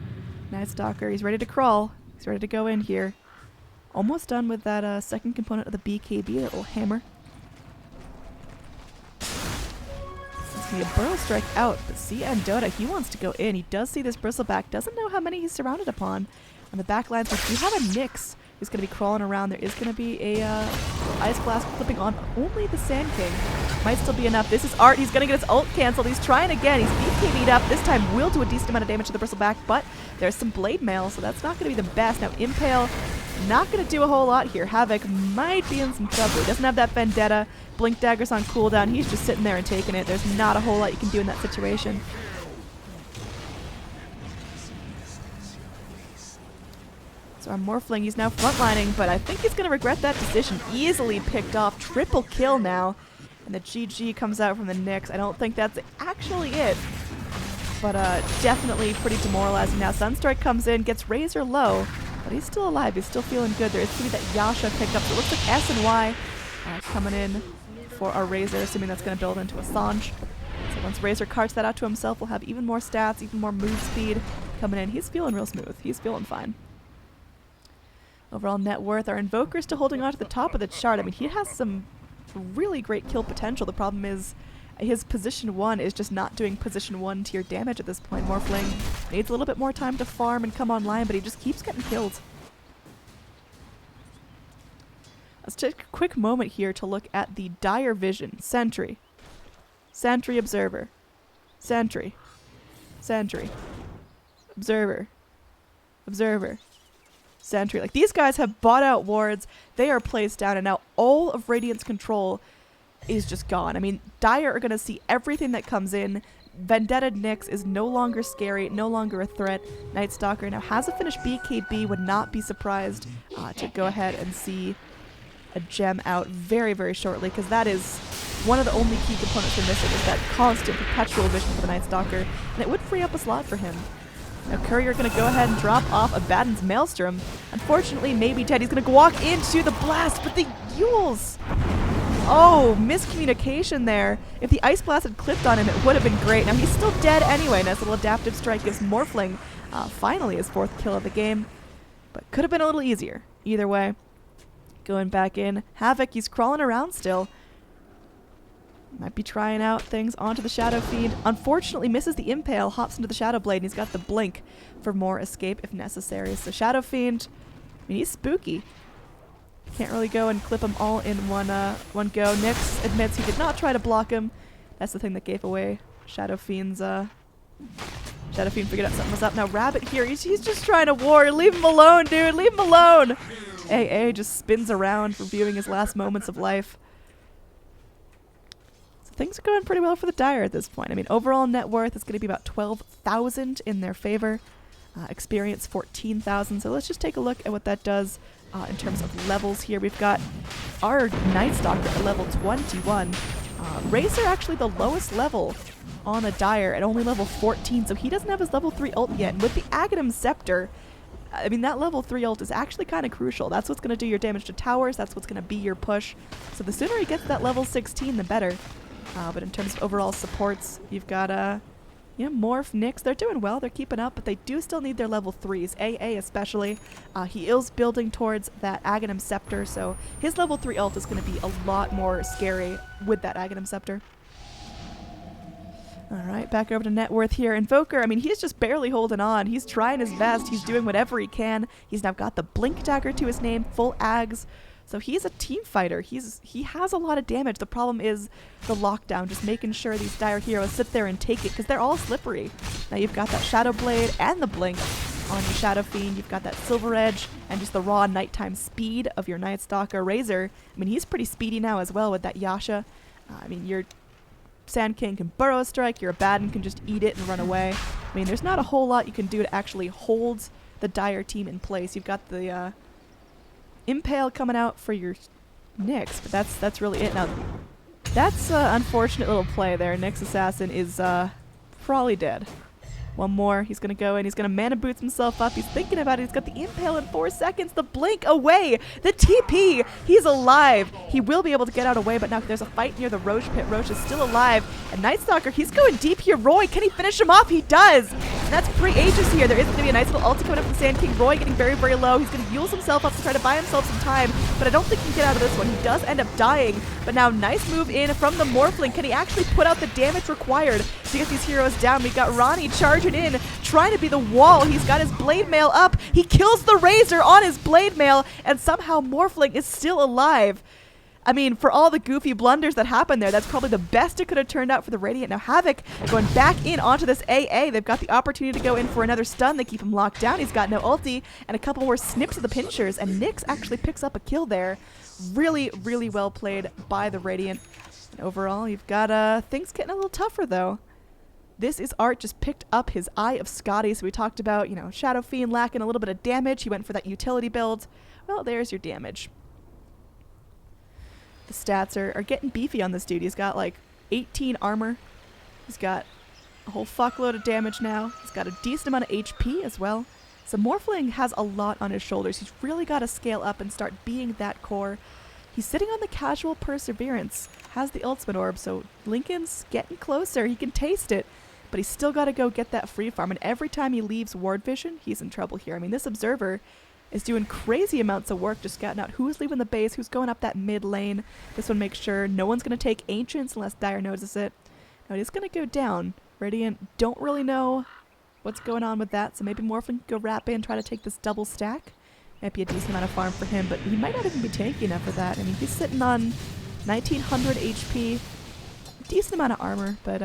Night Stalker. He's ready to crawl. He's ready to go in here. Almost done with that second component of the BKB, that little hammer. It's going to be a Burrow Strike out, but see Dota, he wants to go in. He does see this Bristleback, doesn't know how many he's surrounded upon. On the back lines, we do have a Nyx who's going to be crawling around. There is going to be a Ice Blast clipping on only the Sand King. Might still be enough. This is Art. He's going to get his ult canceled. He's trying again. He's BKB'd up. This time will do a decent amount of damage to the Bristleback, but there's some Blade Mail, so that's not going to be the best. Now, Impale, not going to do a whole lot here. Havoc might be in some trouble. He doesn't have that Vendetta. Blink Dagger's on cooldown. He's just sitting there and taking it. There's not a whole lot you can do in that situation. So our Morphling, he's now frontlining, but I think he's going to regret that decision. Easily picked off. Triple kill now. And the GG comes out from the Nyx. I don't think that's actually it. But definitely pretty demoralizing now. Sunstrike comes in, gets Razor low, but he's still alive. He's still feeling good. There is going to be that Yasha pickup. So it looks like S and Y coming in for our Razor, assuming that's going to build into a Sanj. So once Razor carts that out to himself, we'll have even more stats, even more move speed coming in. He's feeling real smooth. He's feeling fine. Overall net worth, our Invoker's still holding on to the top of the chart. I mean, he has some really great kill potential. The problem is his position 1 is just not doing position 1 tier damage at this point. Morphling needs a little bit more time to farm and come online, but he just keeps getting killed. Let's take a quick moment here to look at the Dire Vision. Sentry. Sentry Observer. Sentry. Sentry. Observer. Observer. Sentry. Like, these guys have bought out wards. They are placed down, and now all of Radiant's control is just gone. I mean, Dire are going to see everything that comes in. Vendetta Nyx is no longer scary, no longer a threat. Night Stalker now has a finished BKB, would not be surprised to go ahead and see a gem out very, very shortly, because that is one of the only key components we're missing, is that constant perpetual vision for the Night Stalker, and it would free up a slot for him. Now Courier going to go ahead and drop off Abaddon's Maelstrom. Unfortunately, maybe Teddy's going to walk into the blast, but the Yules! Oh, miscommunication there. If the Ice Blast had clipped on him, it would have been great. Now he's still dead anyway. Nice little adaptive strike gives Morphling finally his 4th kill of the game. But could have been a little easier. Either way, going back in. Havoc, he's crawling around still. Might be trying out things onto the Shadow Fiend. Unfortunately, misses the Impale, hops into the Shadow Blade, and he's got the Blink for more escape if necessary. So Shadow Fiend, I mean, he's spooky. Can't really go and clip him all in one go. Nyx admits he did not try to block him. That's the thing that gave away Shadow Fiend's, Shadow Fiend figured out something was up. Now Rabbit here, he's just trying to ward. Leave him alone, dude. Leave him alone. AA just spins around, reviewing his last moments of life. Things are going pretty well for the Dire at this point. I mean, overall net worth is going to be about 12,000 in their favor. Experience 14,000. So let's just take a look at what that does in terms of levels here. We've got our Night Stalker at level 21. Razor actually the lowest level on the Dire at only level 14. So he doesn't have his level 3 ult yet. And with the Aghanim Scepter, I mean, that level 3 ult is actually kind of crucial. That's what's going to do your damage to towers. That's what's going to be your push. So the sooner he gets that level 16, the better. But in terms of overall supports, you've got Morph, Nyx. They're doing well. They're keeping up, but they do still need their level 3s. AA especially. He is building towards that Aghanim Scepter, so his level 3 ult is going to be a lot more scary with that Aghanim Scepter. Alright, back over to net worth here. Invoker, I mean, he's just barely holding on. He's trying his best. He's doing whatever he can. He's now got the Blink Dagger to his name, full Ags. So he's a team fighter. He has a lot of damage. The problem is the lockdown, just making sure these Dire heroes sit there and take it, because they're all slippery. Now you've got that Shadow Blade and the Blink on your Shadow Fiend. You've got that Silver Edge and just the raw nighttime speed of your Night Stalker. Razor, I mean, he's pretty speedy now as well with that Yasha. I mean, your Sand King can Burrow Strike, your Abaddon can just eat it and run away. I mean, there's not a whole lot you can do to actually hold the Dire team in place. You've got the Impale coming out for your Nyx, but that's really it. Now, that's an unfortunate little play there. Nyx Assassin is probably dead. One more. He's going to go in. He's going to mana boots himself up. He's thinking about it. He's got the impale in 4 seconds. The blink away. The TP. He's alive. He will be able to get out away, but now there's a fight near the Roche pit. Roche is still alive. And Night Stalker, he's going deep here. Roy, can he finish him off? He does. And that's pre-Aegis here. There is going to be a nice little ulti coming up from Sand King. Roy getting very, very low. He's going to use himself up to try to buy himself some time, but I don't think he can get out of this one. He does end up dying, but now nice move in from the Morphling. Can he actually put out the damage required to get these heroes down? We got Ronnie charging in, trying to be the wall. He's got his blade mail up. He kills the Razor on his blade mail, and somehow Morphling is still alive. I mean, for all the goofy blunders that happened there, that's probably the best it could have turned out for the Radiant. Now Havoc going back in onto this AA. They've got the opportunity to go in for another stun. They keep him locked down. He's got no ulti, and a couple more snips of the pinchers, and Nyx actually picks up a kill there. Really, really well played by the Radiant. And overall, you've got things getting a little tougher, though. This is Art just picked up his Eye of Scotty, so we talked about, you know, Shadow Fiend lacking a little bit of damage. He went for that utility build. Well, there's your damage. The stats are getting beefy on this dude. He's got like 18 armor. He's got a whole fuckload of damage now. He's got a decent amount of HP as well. So Morphling has a lot on his shoulders. He's really got to scale up and start being that core. He's sitting on the casual Perseverance, has the ultimate orb, so Lincoln's getting closer. He can taste it, but he's still got to go get that free farm, and every time he leaves ward vision, he's in trouble here. I mean, this Observer is doing crazy amounts of work just scouting out who's leaving the base, who's going up that mid lane. This one makes sure no one's going to take Ancients unless Dire notices it. Now it is going to go down. Radiant don't really know what's going on with that, so maybe Morphin can go wrap in, try to take this double stack. Might be a decent amount of farm for him, but he might not even be tanky enough for that. I mean, he's sitting on 1900 HP, decent amount of armor, but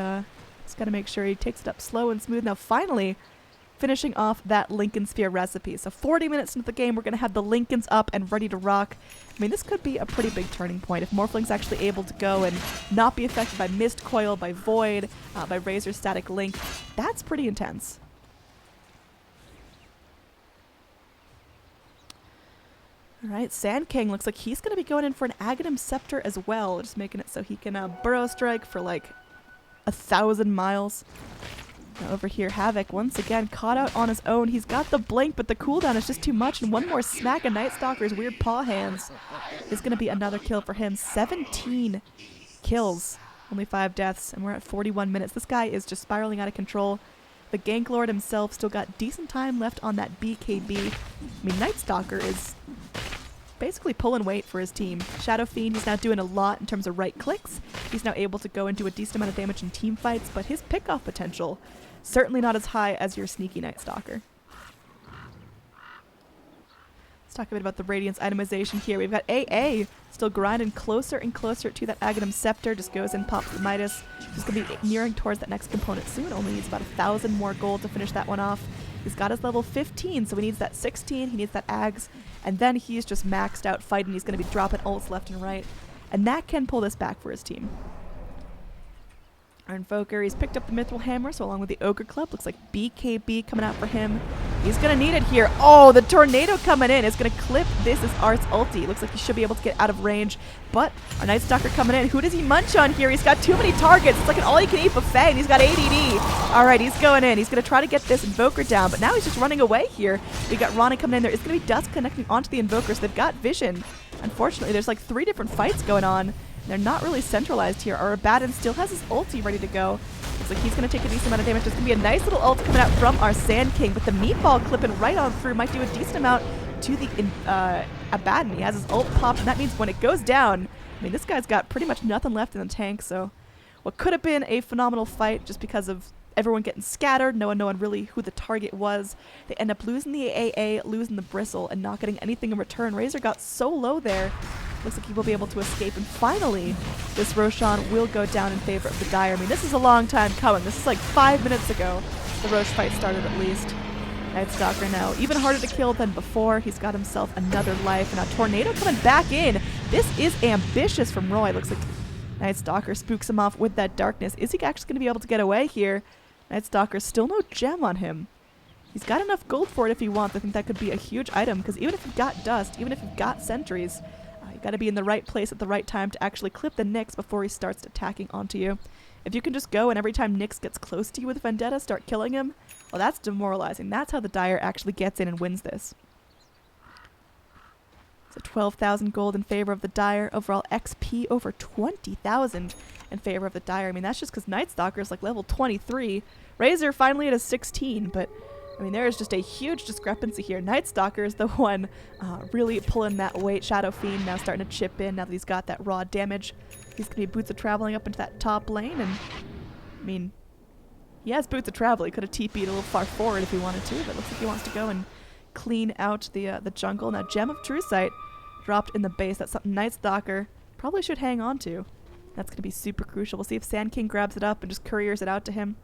just got to make sure he takes it up slow and smooth. Now finally, finishing off that Lincoln Sphere recipe. So 40 minutes into the game, we're going to have the Lincolns up and ready to rock. I mean, this could be a pretty big turning point if Morphling's actually able to go and not be affected by Mist Coil, by Void, by Razor's Static Link. That's pretty intense. Alright, Sand King looks like he's going to be going in for an Aghanim Scepter as well, just making it so he can burrow strike for like 1,000 miles. Now over here, Havoc once again caught out on his own. He's got the blink, but the cooldown is just too much, and one more smack of Night Stalker's weird paw hands is going to be another kill for him. 17 kills, only 5 deaths, and we're at 41 minutes. This guy is just spiraling out of control. The Gank Lord himself still got decent time left on that BKB. I mean, Night Stalker is basically pulling weight for his team. Shadow Fiend, he's now doing a lot in terms of right clicks. He's now able to go and do a decent amount of damage in team fights, but his pickoff potential, certainly not as high as your sneaky Night Stalker. Let's talk a bit about the Radiance itemization here. We've got AA still grinding closer and closer to that Aghanim Scepter. Just goes and pops the Midas. He's going to be nearing towards that next component soon. Only needs about 1,000 more gold to finish that one off. He's got his level 15, so he needs that 16. He needs that Ags. And then he's just maxed out fighting. He's going to be dropping ults left and right. And that can pull this back for his team. Our Invoker, he's picked up the Mithril Hammer, so along with the Ogre Club, looks like BKB coming out for him. He's going to need it here. Oh, the Tornado coming in is going to clip This Is Art's ulti. Looks like he should be able to get out of range, but our Night Stalker coming in. Who does he munch on here? He's got too many targets. It's like an all-you-can-eat buffet, and he's got ADD. All right, he's going in. He's going to try to get this Invoker down, but now he's just running away here. We got Ronnie coming in. There is going to be Dust connecting onto the Invokers. They've got vision. Unfortunately, there's like 3 different fights going on. They're not really centralized here. Our Abaddon still has his ulti ready to go. Looks like he's going to take a decent amount of damage. There's going to be a nice little ult coming out from our Sand King, but the meatball clipping right on through might do a decent amount to the Abaddon. He has his ult popped, and that means when it goes down, I mean, this guy's got pretty much nothing left in the tank, so what could have been a phenomenal fight just because of everyone getting scattered, no one knowing really who the target was. They end up losing the AA, losing the Bristle, and not getting anything in return. Razor got so low there. Looks like he will be able to escape, and finally, this Roshan will go down in favor of the Dire. I mean, this is a long time coming. This is like 5 minutes ago the Roche fight started at least. Night Stalker now even harder to kill than before. He's got himself another life, and a Tornado coming back in. This is ambitious from Roy. Looks like Night Stalker spooks him off with that darkness. Is he actually going to be able to get away here? Night Stalker, still no gem on him. He's got enough gold for it if he wants. I think that could be a huge item, because even if you've got Dust, even if you've got Sentries, you got to be in the right place at the right time to actually clip the Nyx before he starts attacking onto you. If you can just go and every time Nyx gets close to you with Vendetta, start killing him, well, that's demoralizing. That's how the Dire actually gets in and wins this. So 12,000 gold in favor of the Dire. Overall XP over 20,000 in favor of the Dire. I mean, that's just because Night Stalker is like level 23. Razor finally at a 16, but I mean, there is just a huge discrepancy here. Night Stalker is the one really pulling that weight. Shadow Fiend now starting to chip in now that he's got that raw damage. He's going to be Boots of Traveling up into that top lane, and I mean, he has Boots of Travel. He could have TP'd a little far forward if he wanted to, but it looks like he wants to go and clean out the jungle. Now, Gem of True Sight dropped in the base. That's something Night Stalker probably should hang on to. That's going to be super crucial. We'll see if Sand King grabs it up and just couriers it out to him.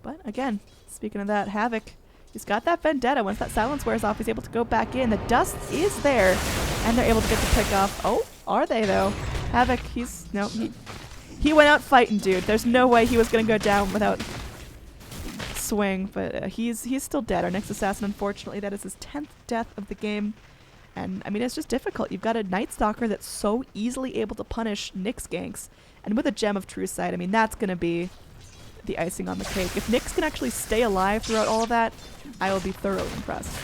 But again, speaking of that, Havoc, he's got that Vendetta. Once that silence wears off, he's able to go back in. The dust is there, and they're able to get the pick off. Oh, are they though? Havoc, he went out fighting, dude. There's no way he was going to go down without swing, but he's still dead. Our next assassin, unfortunately, that is his 10th death of the game. And I mean, it's just difficult. You've got a Night Stalker that's so easily able to punish Nyx ganks, and with a Gem of True Sight, I mean, that's going to be the icing on the cake. If Nyx can actually stay alive throughout all of that, I will be thoroughly impressed.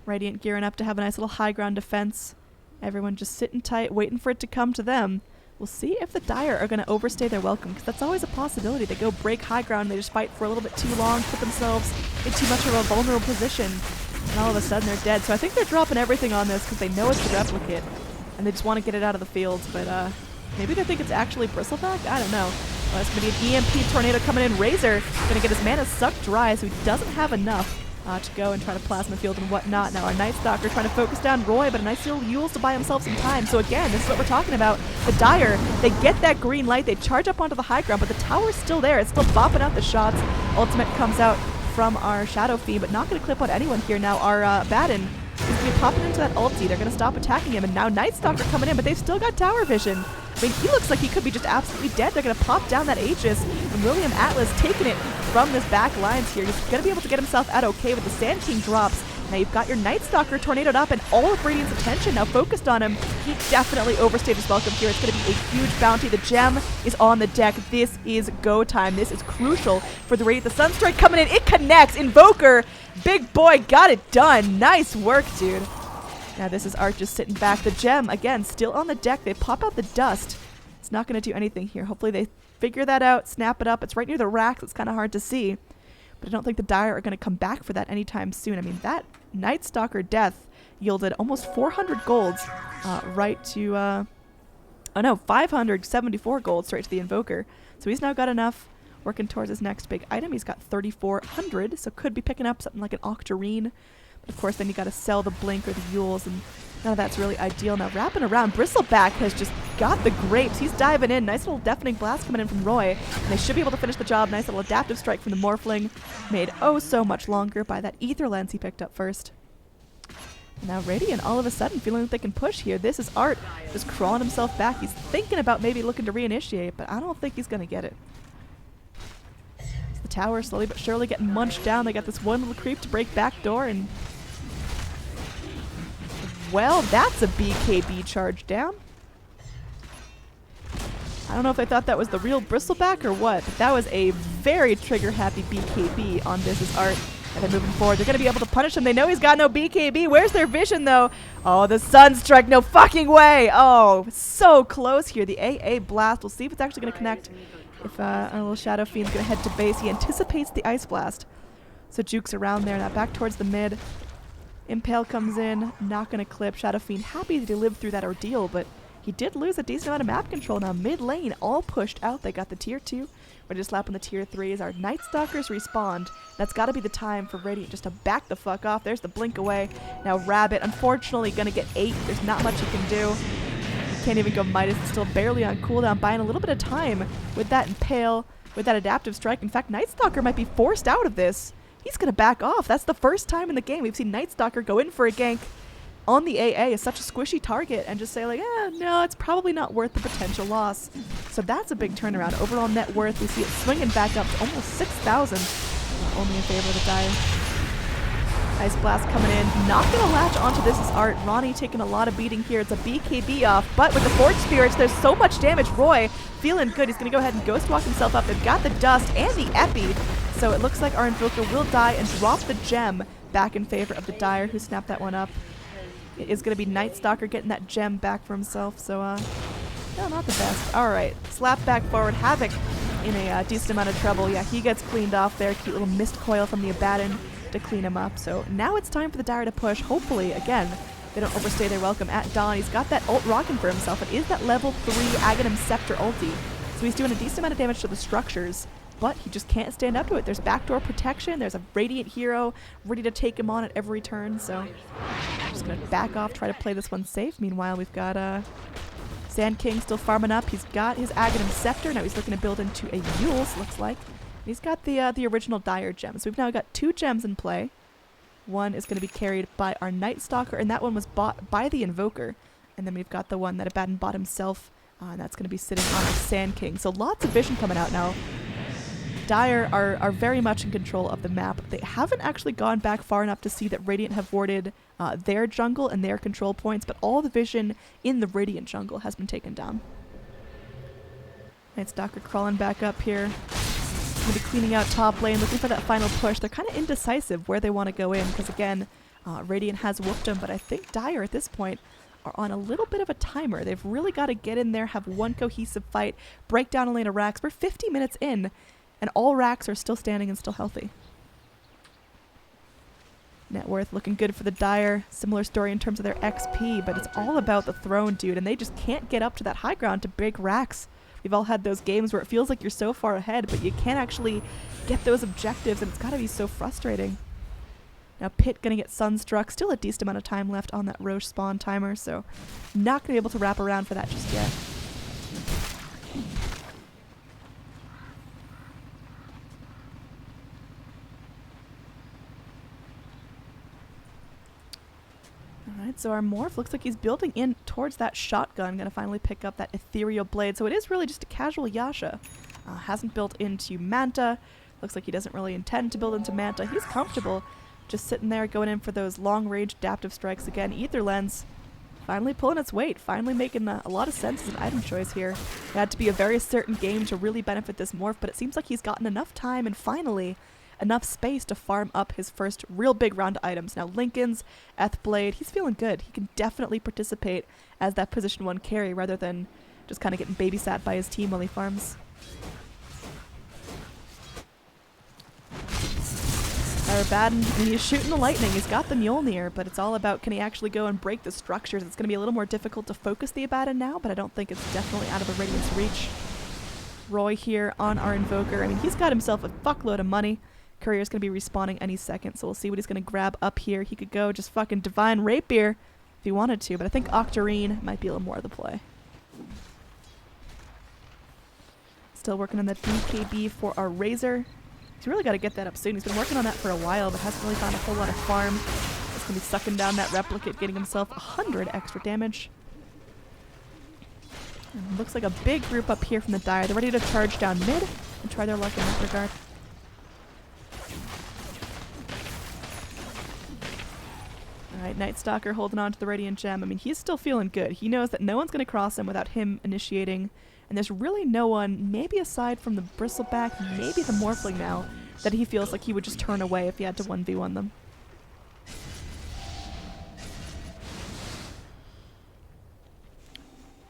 Radiant gearing up to have a nice little high ground defense. Everyone just sitting tight, waiting for it to come to them. We'll see if the Dire are going to overstay their welcome, because that's always a possibility. They go break high ground, and they just fight for a little bit too long, put themselves in too much of a vulnerable position, and all of a sudden they're dead. So I think they're dropping everything on this because they know it's the replicate, and they just want to get it out of the field. But maybe they think it's actually Bristleback? I don't know. Well, it's going to be an EMP tornado coming in. Razor going to get his mana sucked dry, so he doesn't have enough to go and try to plasma field and whatnot. Now our Night Stalker trying to focus down Roy, but a nice little Yules to buy himself some time. So again, this is what we're talking about. The Dire, they get that green light, they charge up onto the high ground, but the tower's still there. It's still bopping out the shots. Ultimate comes out from our Shadow Fiend, but not going to clip on anyone here. Now our Baden is going to be popping into that ulti. They're going to stop attacking him, and now Night Stalker coming in, but they've still got tower vision. I mean, he looks like he could be just absolutely dead. They're going to pop down that Aegis, and William Atlas taking it from this back lines here. He's going to be able to get himself out okay, but the Sand King drops. Now you've got your Night Stalker tornadoed up, and all of Radiant's attention now focused on him. He definitely overstayed his welcome here. It's going to be a huge bounty. The gem is on the deck. This is go time. This is crucial for the Radiant. The Sunstrike coming in. It connects. Invoker, big boy, got it done. Nice work, dude. Now this is Art just sitting back. The gem, again, still on the deck. They pop out the dust. It's not going to do anything here. Hopefully they figure that out, snap it up. It's right near the racks. It's kind of hard to see. But I don't think the Dire are going to come back for that anytime soon. I mean, that Night Stalker death yielded almost 400 golds right to, 574 gold straight to the Invoker. So he's now got enough working towards his next big item. He's got 3,400, so could be picking up something like an Octarine. But of course, then you got to sell the Blink or the Yules, and none of that's really ideal. Now, wrapping around, Bristleback has just got the grapes. He's diving in. Nice little Deafening Blast coming in from Roy, and they should be able to finish the job. Nice little Adaptive Strike from the Morphling, made oh so much longer by that Ether Lens he picked up first. And now Radiant, all of a sudden, feeling like they can push here. This is Art just crawling himself back. He's thinking about maybe looking to reinitiate, but I don't think he's going to get it. The tower slowly but surely getting munched down. They got this one little creep to break back door, and well, that's a BKB charge down. I don't know if they thought that was the real Bristleback or what, but that was a very trigger-happy BKB on This Is Art. And they're moving forward. They're going to be able to punish him. They know he's got no BKB. Where's their vision, though? Oh, the Sunstrike. No fucking way. Oh, so close here. The AA Blast. We'll see if it's actually going to connect. If our little Shadow Fiend's going to head to base. He anticipates the Ice Blast. So Juke's around there. Now back towards the mid. Impale comes in. Not going to clip. Shadow Fiend happy that he lived through that ordeal, but he did lose a decent amount of map control. Now mid lane all pushed out. They got the tier 2. We're just slapping the tier 3s. Our Night Stalkers respawned. That's got to be the time for Radiant just to back the fuck off. There's the blink away. Now Rabbit, unfortunately, going to get 8. There's not much he can do. He can't even go Midas. It's still barely on cooldown, buying a little bit of time with that Impale, with that Adaptive Strike. In fact, Night Stalker might be forced out of this. He's going to back off. That's the first time in the game we've seen Night Stalker go in for a gank on the AA is such a squishy target and just say like, no, it's probably not worth the potential loss. So that's a big turnaround. Overall net worth, we see it swinging back up to almost 6,000, only in favor of the Dire. Ice Blast coming in. Not going to latch onto this is Art. Ronnie taking a lot of beating here. It's a BKB off, but with the Forge Spirits, there's so much damage. Roy feeling good. He's going to go ahead and Ghost Walk himself up. They've got the Dust and the Epi, so it looks like our Invoker will die and drop the gem back in favor of the Dire, who snapped that one up. It is going to be Night Stalker getting that gem back for himself, so no, not the best. All right, slap back forward. Havoc in a decent amount of trouble. Yeah, he gets cleaned off there. Cute little mist coil from the Abaddon to clean him up. So now it's time for the Dire to push. Hopefully, again, they don't overstay their welcome at dawn. He's got that ult rocking for himself. It is that level 3 Aghanim Scepter ulti. So he's doing a decent amount of damage to the structures, but he just can't stand up to it. There's backdoor protection. There's a Radiant hero ready to take him on at every turn. So I'm just going to back off, try to play this one safe. Meanwhile, we've got Sand King still farming up. He's got his Aghanim Scepter. Now he's looking to build into a Yule's, looks like. He's got the original Dire gems. So we've now got 2 gems in play. One is going to be carried by our Night Stalker, and that one was bought by the Invoker. And then we've got the one that Abaddon bought himself, and that's going to be sitting on our Sand King. So lots of vision coming out now. Dire are very much in control of the map. They haven't actually gone back far enough to see that Radiant have warded their jungle and their control points, but all the vision in the Radiant jungle has been taken down. Night Stalker crawling back up here. Going to be cleaning out top lane, looking for that final push. They're kind of indecisive where they want to go in, because again, Radiant has whooped them, but I think Dire at this point are on a little bit of a timer. They've really got to get in there, have one cohesive fight, break down a lane of racks. We're 50 minutes in, and all racks are still standing and still healthy. Net worth looking good for the Dire. Similar story in terms of their XP, but it's all about the throne, dude, and they just can't get up to that high ground to break racks. We've all had those games where it feels like you're so far ahead, but you can't actually get those objectives, and it's got to be so frustrating. Now Pit going to get Sunstruck. Still a decent amount of time left on that Roche spawn timer, so not going to be able to wrap around for that just yet. Alright, so our Morph looks like he's building in towards that shotgun. Gonna finally pick up that ethereal blade. So it is really just a casual Yasha. Hasn't built into Manta. Looks like he doesn't really intend to build into Manta. He's comfortable just sitting there going in for those long-range adaptive strikes again. Ether Lens finally pulling its weight. Finally making a lot of sense as an item choice here. It had to be a very certain game to really benefit this Morph, but it seems like he's gotten enough time and finally enough space to farm up his first real big round of items. Now Lincoln's Blade, he's feeling good. He can definitely participate as that position 1 carry rather than just kind of getting babysat by his team while he farms. Our Abaddon, I mean, he's shooting the lightning. He's got the Mjolnir, but it's all about can he actually go and break the structures. It's going to be a little more difficult to focus the Abaddon now, but I don't think it's definitely out of the Radiant's reach. Roy here on our Invoker. I mean, he's got himself a fuckload of money. Courier's going to be respawning any second, so we'll see what he's going to grab up here. He could go just fucking Divine Rapier if he wanted to, but I think Octarine might be a little more of the play. Still working on that BKB for our Razor. He's really got to get that up soon. He's been working on that for a while, but hasn't really found a whole lot of farm. He's going to be sucking down that Replicate, getting himself 100 extra damage. And looks like a big group up here from the Dire. They're ready to charge down mid and try their luck in that regard. Alright, Night Stalker holding on to the Radiant Gem. I mean, he's still feeling good. He knows that no one's going to cross him without him initiating. And there's really no one, maybe aside from the Bristleback, maybe the Morphling now, that he feels like he would just turn away if he had to 1v1 them.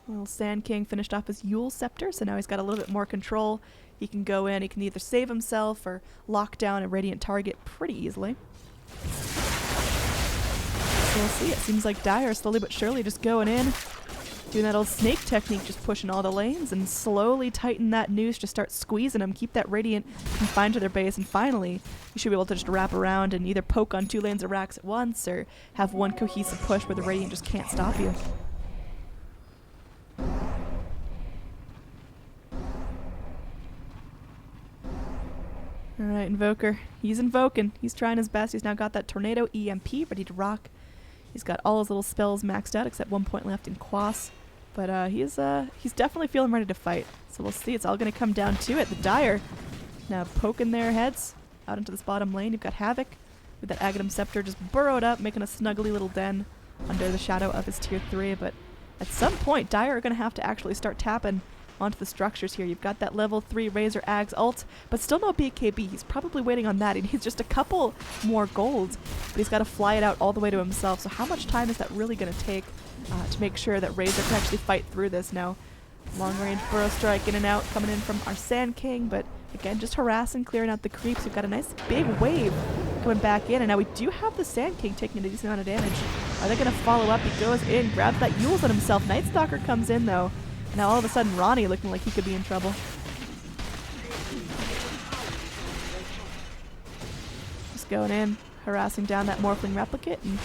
Little Sand King finished off his Yule Scepter, so now he's got a little bit more control. He can go in, he can either save himself or lock down a Radiant target pretty easily. So we'll see. It seems like Dire slowly but surely just going in, doing that old snake technique, just pushing all the lanes and slowly tighten that noose, just start squeezing them, keep that Radiant confined to their base, and finally you should be able to just wrap around and either poke on 2 lanes of racks at once or have one cohesive push where the Radiant just can't stop you. Alright, Invoker. He's invoking. He's trying his best. He's now got that Tornado EMP ready to rock. He's got all his little spells maxed out except 1 point left in Quas. But he's definitely feeling ready to fight. So we'll see. It's all going to come down to it. The Dire now poking their heads out into this bottom lane. You've got Havoc with that Aghanim Scepter just burrowed up, making a snuggly little den under the shadow of his tier 3. But at some point, Dire are going to have to actually start tapping onto the structures here. You've got that level 3 Razor Ags ult, but still no BKB. He's probably waiting on that. He needs just a couple more gold, but he's got to fly it out all the way to himself. So how much time is that really going to take to make sure that Razor can actually fight through this now? Long range burrow strike in and out coming in from our Sand King, but again, just harassing, clearing out the creeps. We've got a nice big wave coming back in, and now we do have the Sand King taking a decent amount of damage. Are they going to follow up? He goes in, grabs that Yules on himself. Night Stalker comes in though. Now all of a sudden Ronnie looking like he could be in trouble. Just going in, harassing down that Morphling Replicate, and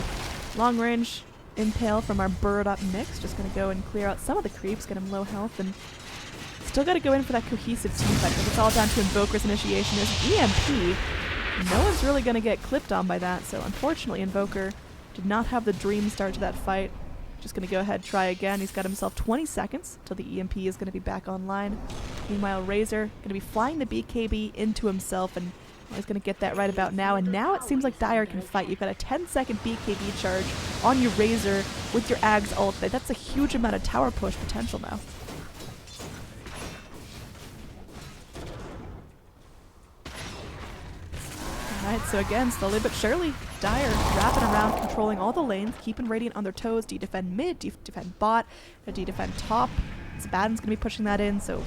long range impale from our burrowed up Nyx. Just going to go and clear out some of the creeps, get him low health, and still got to go in for that cohesive team fight, but it's all down to Invoker's initiation. There's EMP. No one's really going to get clipped on by that, so unfortunately Invoker did not have the dream start to that fight. Just going to go ahead and try again. He's got himself 20 seconds till the EMP is going to be back online. Meanwhile, Razor going to be flying the BKB into himself, and he's going to get that right about now. And now it seems like Dire can fight. You've got a 10-second BKB charge on your Razor with your Ags ult. That's a huge amount of tower push potential now. Alright, so again, slowly but surely, Dire wrapping around, controlling all the lanes, keeping Radiant on their toes. D-defend mid, D-defend bot, D-defend top. Abaddon's going to be pushing that in, so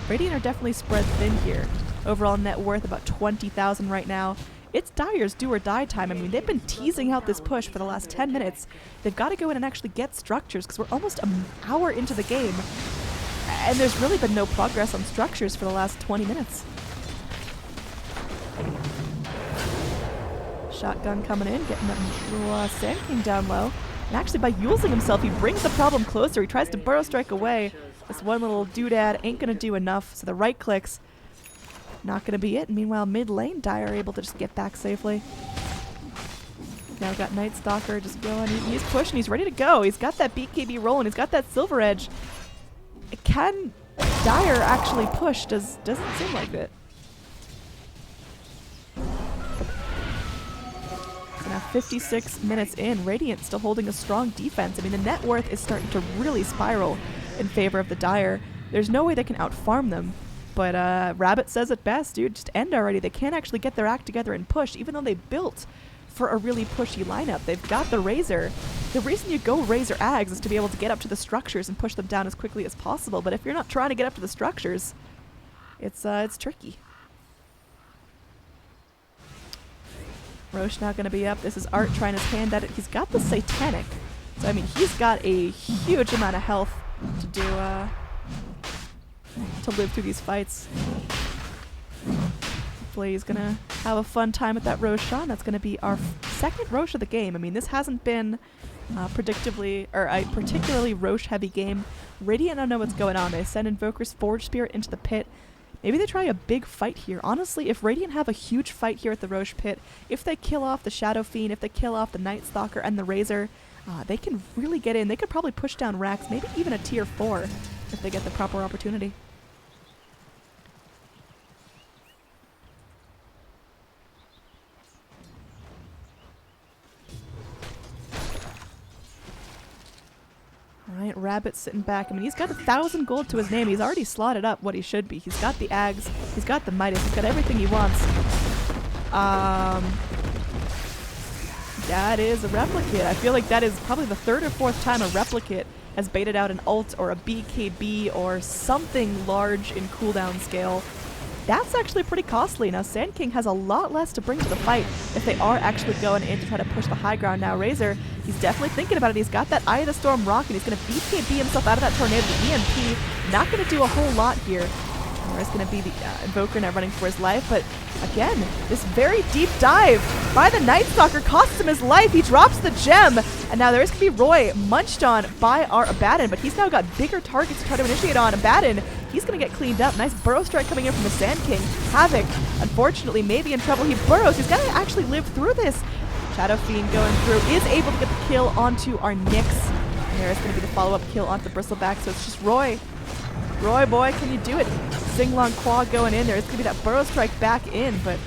Radiant are definitely spread thin here. Overall net worth about 20,000 right now. It's Dire's do or die time. I mean, they've been teasing out this push for the last 10 minutes. They've got to go in and actually get structures, because we're almost an hour into the game, and there's really been no progress on structures for the last 20 minutes. Shotgun coming in, getting that little Sand King down low. And actually by using himself, he brings the problem closer. He tries to burrow strike away. This one little doodad ain't going to do enough, so the right clicks not going to be it. Meanwhile, mid lane, Dire able to just get back safely. Now we've got Night Stalker just going. He's pushing, he's ready to go. He's got that BKB rolling, he's got that Silver Edge. Can Dire actually push? Doesn't seem like it. Now 56 minutes in, Radiant still holding a strong defense. I mean, the net worth is starting to really spiral in favor of the Dire. There's no way they can outfarm them, but Rabbit says it best, dude, just end already. They can't actually get their act together and push, even though they built for a really pushy lineup. They've got the Razor. The reason you go Razor Ags is to be able to get up to the structures and push them down as quickly as possible, but if you're not trying to get up to the structures, it's tricky. Roche now going to be up. This is Art trying his hand at it. He's got the Satanic. So, I mean, he's got a huge amount of health to do, to live through these fights. Hopefully he's going to have a fun time with that Roshan. That's going to be our second Roche of the game. I mean, this hasn't been a particularly Roche-heavy game. Radiant don't know what's going on. They send Invoker's Forge Spirit into the pit. Maybe they try a big fight here. Honestly, if Radiant have a huge fight here at the Roche pit, if they kill off the Shadow Fiend, if they kill off the Night Stalker and the Razor, they can really get in. They could probably push down Rax, maybe even a tier 4 if they get the proper opportunity. Alright, Rabbit sitting back. I mean, he's got 1,000 gold to his name. He's already slotted up what he should be. He's got the Ags, he's got the Midas, he's got everything he wants. That is a replicate. I feel like that is probably the 3rd or 4th time a replicate has baited out an ult or a BKB or something large in cooldown scale. That's actually pretty costly. Now, Sand King has a lot less to bring to the fight if they are actually going in to try to push the high ground now. Razor, he's definitely thinking about it. He's got that Eye of the Storm rocket. He's going to BKB himself out of that tornado. The EMP, not going to do a whole lot here. There's going to be the Invoker now running for his life, but again, this very deep dive by the Night Stalker costs him his life. He drops the gem, and now there's going to be Roy munched on by our Abaddon, but he's now got bigger targets to try to initiate on. Abaddon, he's going to get cleaned up. Nice burrow strike coming in from the Sand King. Havoc, unfortunately, may be in trouble. He burrows. He's got to actually live through this. Shadow Fiend going through, is able to get the kill onto our Nyx. And there's going to be the follow-up kill onto the Bristleback, so it's just Roy. Roy, boy, can you do it? Singlong Quad going in there. It's going to be that burrow strike back in, but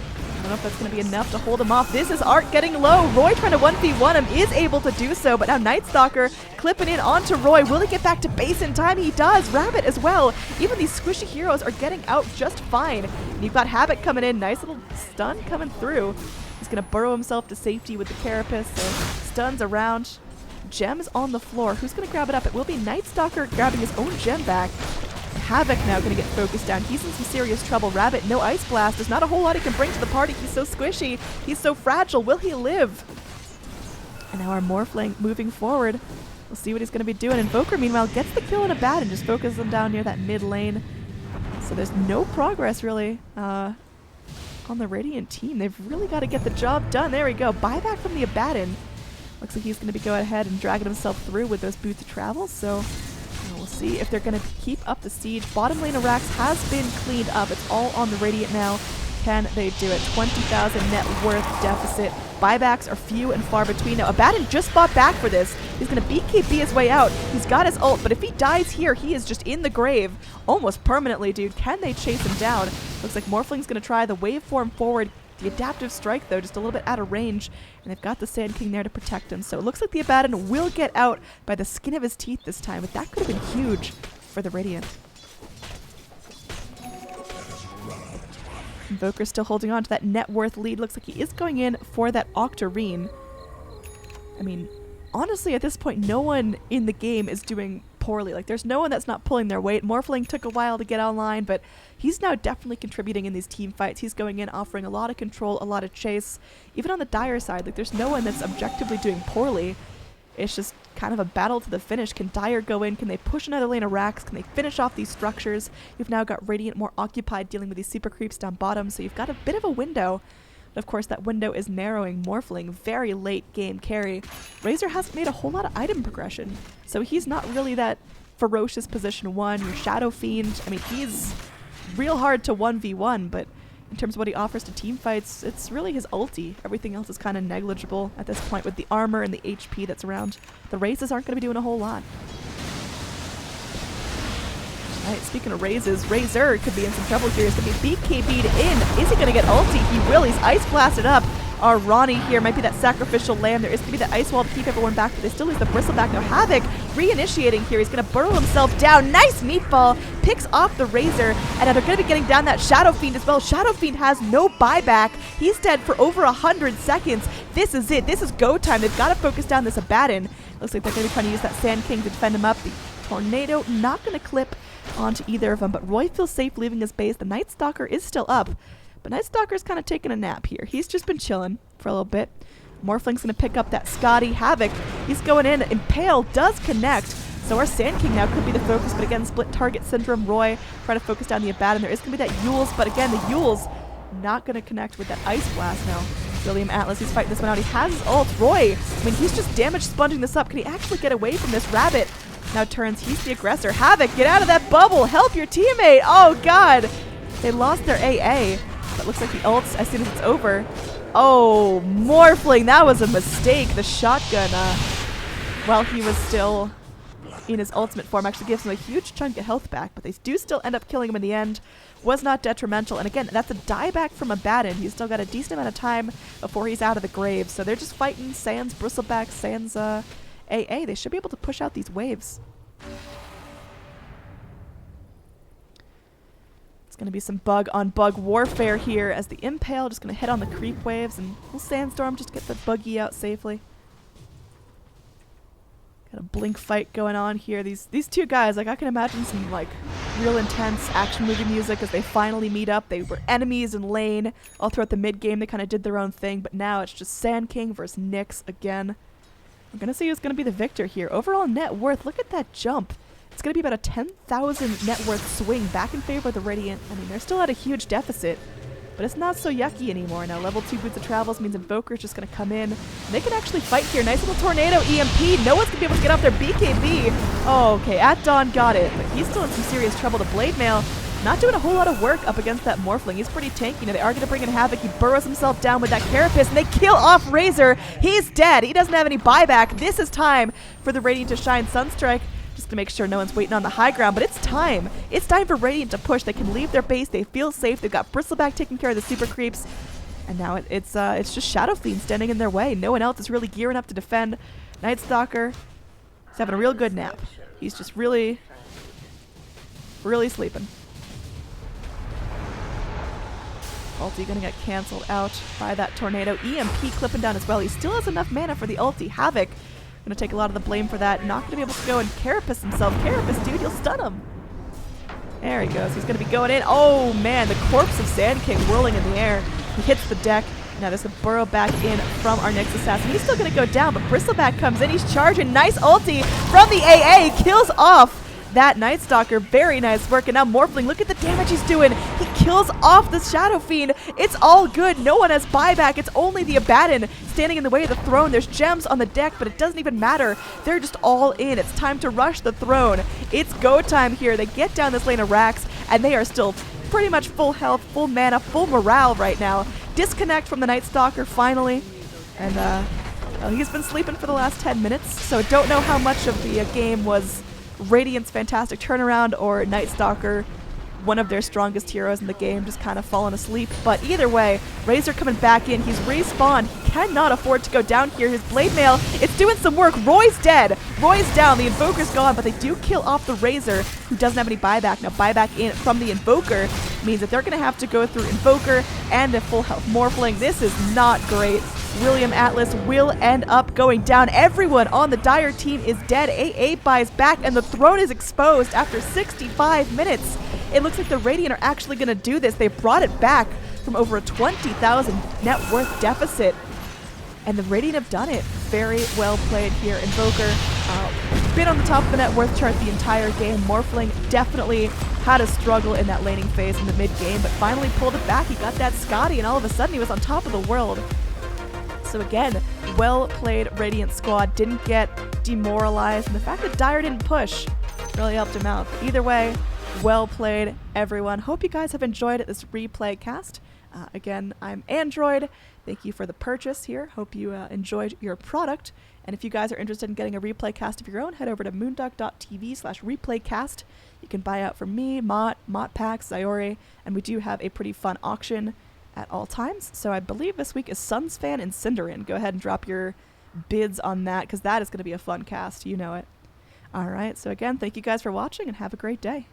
I don't know if that's going to be enough to hold him off. This is Art getting low. Roy trying to 1v1 him, is able to do so, but now Night Stalker clipping in onto Roy. Will he get back to base in time? He does. Rabbit as well. Even these squishy heroes are getting out just fine. And you've got Havoc coming in. Nice little stun coming through. He's going to burrow himself to safety with the Carapace. So stuns around. Gems on the floor. Who's going to grab it up? It will be Night Stalker grabbing his own gem back. Havoc now going to get focused down. He's in some serious trouble. Rabbit, no Ice Blast. There's not a whole lot he can bring to the party. He's so squishy. He's so fragile. Will he live? And now our Morphling moving forward. We'll see what he's going to be doing. Invoker, meanwhile, gets the kill in a bat and just focuses him down near that mid lane. So there's no progress, really, on the Radiant team. They've really got to get the job done. There we go. Buyback from the Abaddon. Looks like he's going to be going ahead and dragging himself through with those boots of travel. So we'll see if they're going to keep up the siege. Bottom lane of Rax has been cleaned up. It's all on the Radiant now. Can they do it? 20,000 net worth deficit. Buybacks are few and far between. Now, Abaddon just fought back for this. He's going to BKB his way out. He's got his ult, but if he dies here, he is just in the grave almost permanently, dude. Can they chase him down? Looks like Morphling's going to try the waveform forward. The adaptive strike, though, just a little bit out of range, and they've got the Sand King there to protect him. So it looks like the Abaddon will get out by the skin of his teeth this time, but that could have been huge for the Radiant. Invoker's still holding on to that net worth lead. Looks like he is going in for that Octarine. I mean, honestly, at this point, no one in the game is doing poorly. Like, there's no one that's not pulling their weight. Morphling took a while to get online, but he's now definitely contributing in these team fights. He's going in, offering a lot of control, a lot of chase. Even on the Dire side, like, there's no one that's objectively doing poorly. It's just kind of a battle to the finish. Can Dire go in? Can they push another lane of Rax? Can they finish off these structures? You've now got Radiant more occupied dealing with these super creeps down bottom, so you've got a bit of a window. But of course, that window is narrowing. Morphling, very late game carry. Razor hasn't made a whole lot of item progression, so he's not really that ferocious position 1. Your Shadow Fiend, I mean, he's real hard to 1v1, but in terms of what he offers to team fights, it's really his ulti. Everything else is kind of negligible at this point with the armor and the HP that's around. The raises aren't going to be doing a whole lot. Alright, speaking of raises, Razor could be in some trouble here. He's going to be BKB'd in. Is he going to get ulti? He will. He's ice blasted up. Our Ronnie here might be that sacrificial lamb. There is going to be that ice wall to keep everyone back, but they still lose the bristleback. Now Havoc reinitiating here. He's going to burrow himself down. Nice meatball. Picks off the Razor, and now they're going to be getting down that Shadow Fiend as well. Shadow Fiend has no buyback. He's dead for over 100 seconds. This is it. This is go time. They've got to focus down this Abaddon. Looks like they're going to be trying to use that Sand King to defend him up. The Tornado not going to clip onto either of them, but Roy feels safe leaving his base. The Night Stalker is still up, but Night Stalker's kind of taking a nap here. He's just been chilling for a little bit. Morphling's going to pick up that Scotty. Havoc, he's going in. Impale does connect, so our Sand King now could be the focus, but again, split target syndrome. Roy trying to focus down the Abaddon. There is going to be that Yules, but again, the Yules not going to connect with that Ice Blast now. William Atlas, he's fighting this one out. He has his ult. Roy, I mean, he's just damage sponging this up. Can he actually get away from this Rabbit? Now turns, he's the aggressor. Havoc, get out of that bubble. Help your teammate. Oh, God. They lost their AA. But looks like the ults as soon as it's over. Oh, Morphling, that was a mistake. The shotgun, while he was still in his ultimate form, actually gives him a huge chunk of health back. But they do still end up killing him in the end. Was not detrimental. And again, that's a dieback from Abaddon. He's still got a decent amount of time before he's out of the grave. So they're just fighting Sans Bristleback, Sans AA. They should be able to push out these waves. It's going to be some bug on bug warfare here as the Impale just going to hit on the creep waves, and we'll Sandstorm just get the buggy out safely. Got a blink fight going on here. These two guys, like, I can imagine some like real intense action movie music as they finally meet up. They were enemies in lane all throughout the mid game. They kind of did their own thing, but now it's just Sand King versus Nyx again. We're going to see who's going to be the victor here. Overall net worth, look at that jump. It's going to be about a 10,000 net worth swing back in favor of the Radiant. I mean, they're still at a huge deficit, but it's not so yucky anymore. Now, level 2 Boots of Travels means Invoker's just going to come in. And they can actually fight here. Nice little Tornado EMP. No one's going to be able to get off their BKB. Oh, okay. At Dawn got it, but he's still in some serious trouble. The Blade Mail not doing a whole lot of work up against that Morphling. He's pretty tanky. Now, they are going to bring in Havoc. He burrows himself down with that Carapace, and they kill off Razor. He's dead. He doesn't have any buyback. This is time for the Radiant to shine. Sunstrike just to make sure no one's waiting on the high ground, but it's time. It's time for Radiant to push. They can leave their base. They feel safe. They've got Bristleback taking care of the super creeps. And now it's just Shadow Fiend standing in their way. No one else is really gearing up to defend. Night Stalker is having a real good nap. He's just really sleeping. Ulti gonna get canceled out by that tornado. EMP clipping down as well. He still has enough mana for the ulti. Havoc gonna take a lot of the blame for that. Not gonna be able to go and carapace himself. Carapace, dude, you'll stun him. There he goes. He's gonna be going in. Oh man, the corpse of Sand King whirling in the air. He hits the deck. Now there's a burrow back in from our next assassin. He's still gonna go down, but Bristleback comes in. He's charging. Nice ulti from the AA. Kills off that Night Stalker. Very nice work. And now Morphling, look at the damage he's doing. He kills off the Shadow Fiend. It's all good. No one has buyback. It's only the Abaddon standing in the way of the throne. There's gems on the deck, but it doesn't even matter. They're just all in. It's time to rush the throne. It's go time here. They get down this lane of Rax, and they are still pretty much full health, full mana, full morale right now. Disconnect from the Night Stalker finally. And well, he's been sleeping for the last 10 minutes, so don't know how much of the game was Radiant's fantastic turnaround or Night Stalker, one of their strongest heroes in the game, just kind of falling asleep. But either way, Razor coming back in. He's respawned. He cannot afford to go down here. His Blade Mail, it's doing some work. Roy's dead. Roy's down. The Invoker's gone, but they do kill off the Razor, who doesn't have any buyback. Now, buyback in from the Invoker means that they're going to have to go through Invoker and a full health Morphling. This is not great. William Atlas will end up going down. Everyone on the Dire team is dead. AA buys back, and the throne is exposed after 65 minutes. It looks like the Radiant are actually going to do this. They brought it back from over a 20,000 net worth deficit, and the Radiant have done it. Very well played here. Invoker been on the top of the net worth chart the entire game. Morphling definitely had a struggle in that laning phase in the mid game, but finally pulled it back. He got that Scotty, and all of a sudden he was on top of the world. So again, well played Radiant squad. Didn't get demoralized, and the fact that Dire didn't push really helped him out. But either way, well played, everyone. Hope you guys have enjoyed this replay cast. Again, I'm AnneeDroid. Thank you for the purchase here. Hope you enjoyed your product. And if you guys are interested in getting a replay cast of your own, head over to moonducktv/replaycast. You can buy out from me, Mott Pax, Zyori, and we do have a pretty fun auction at all times. So I believe this week is Sunsfan and Cinderin. Go ahead and drop your bids on that, because that is going to be a fun cast. You know it. All right. So again, thank you guys for watching, and have a great day.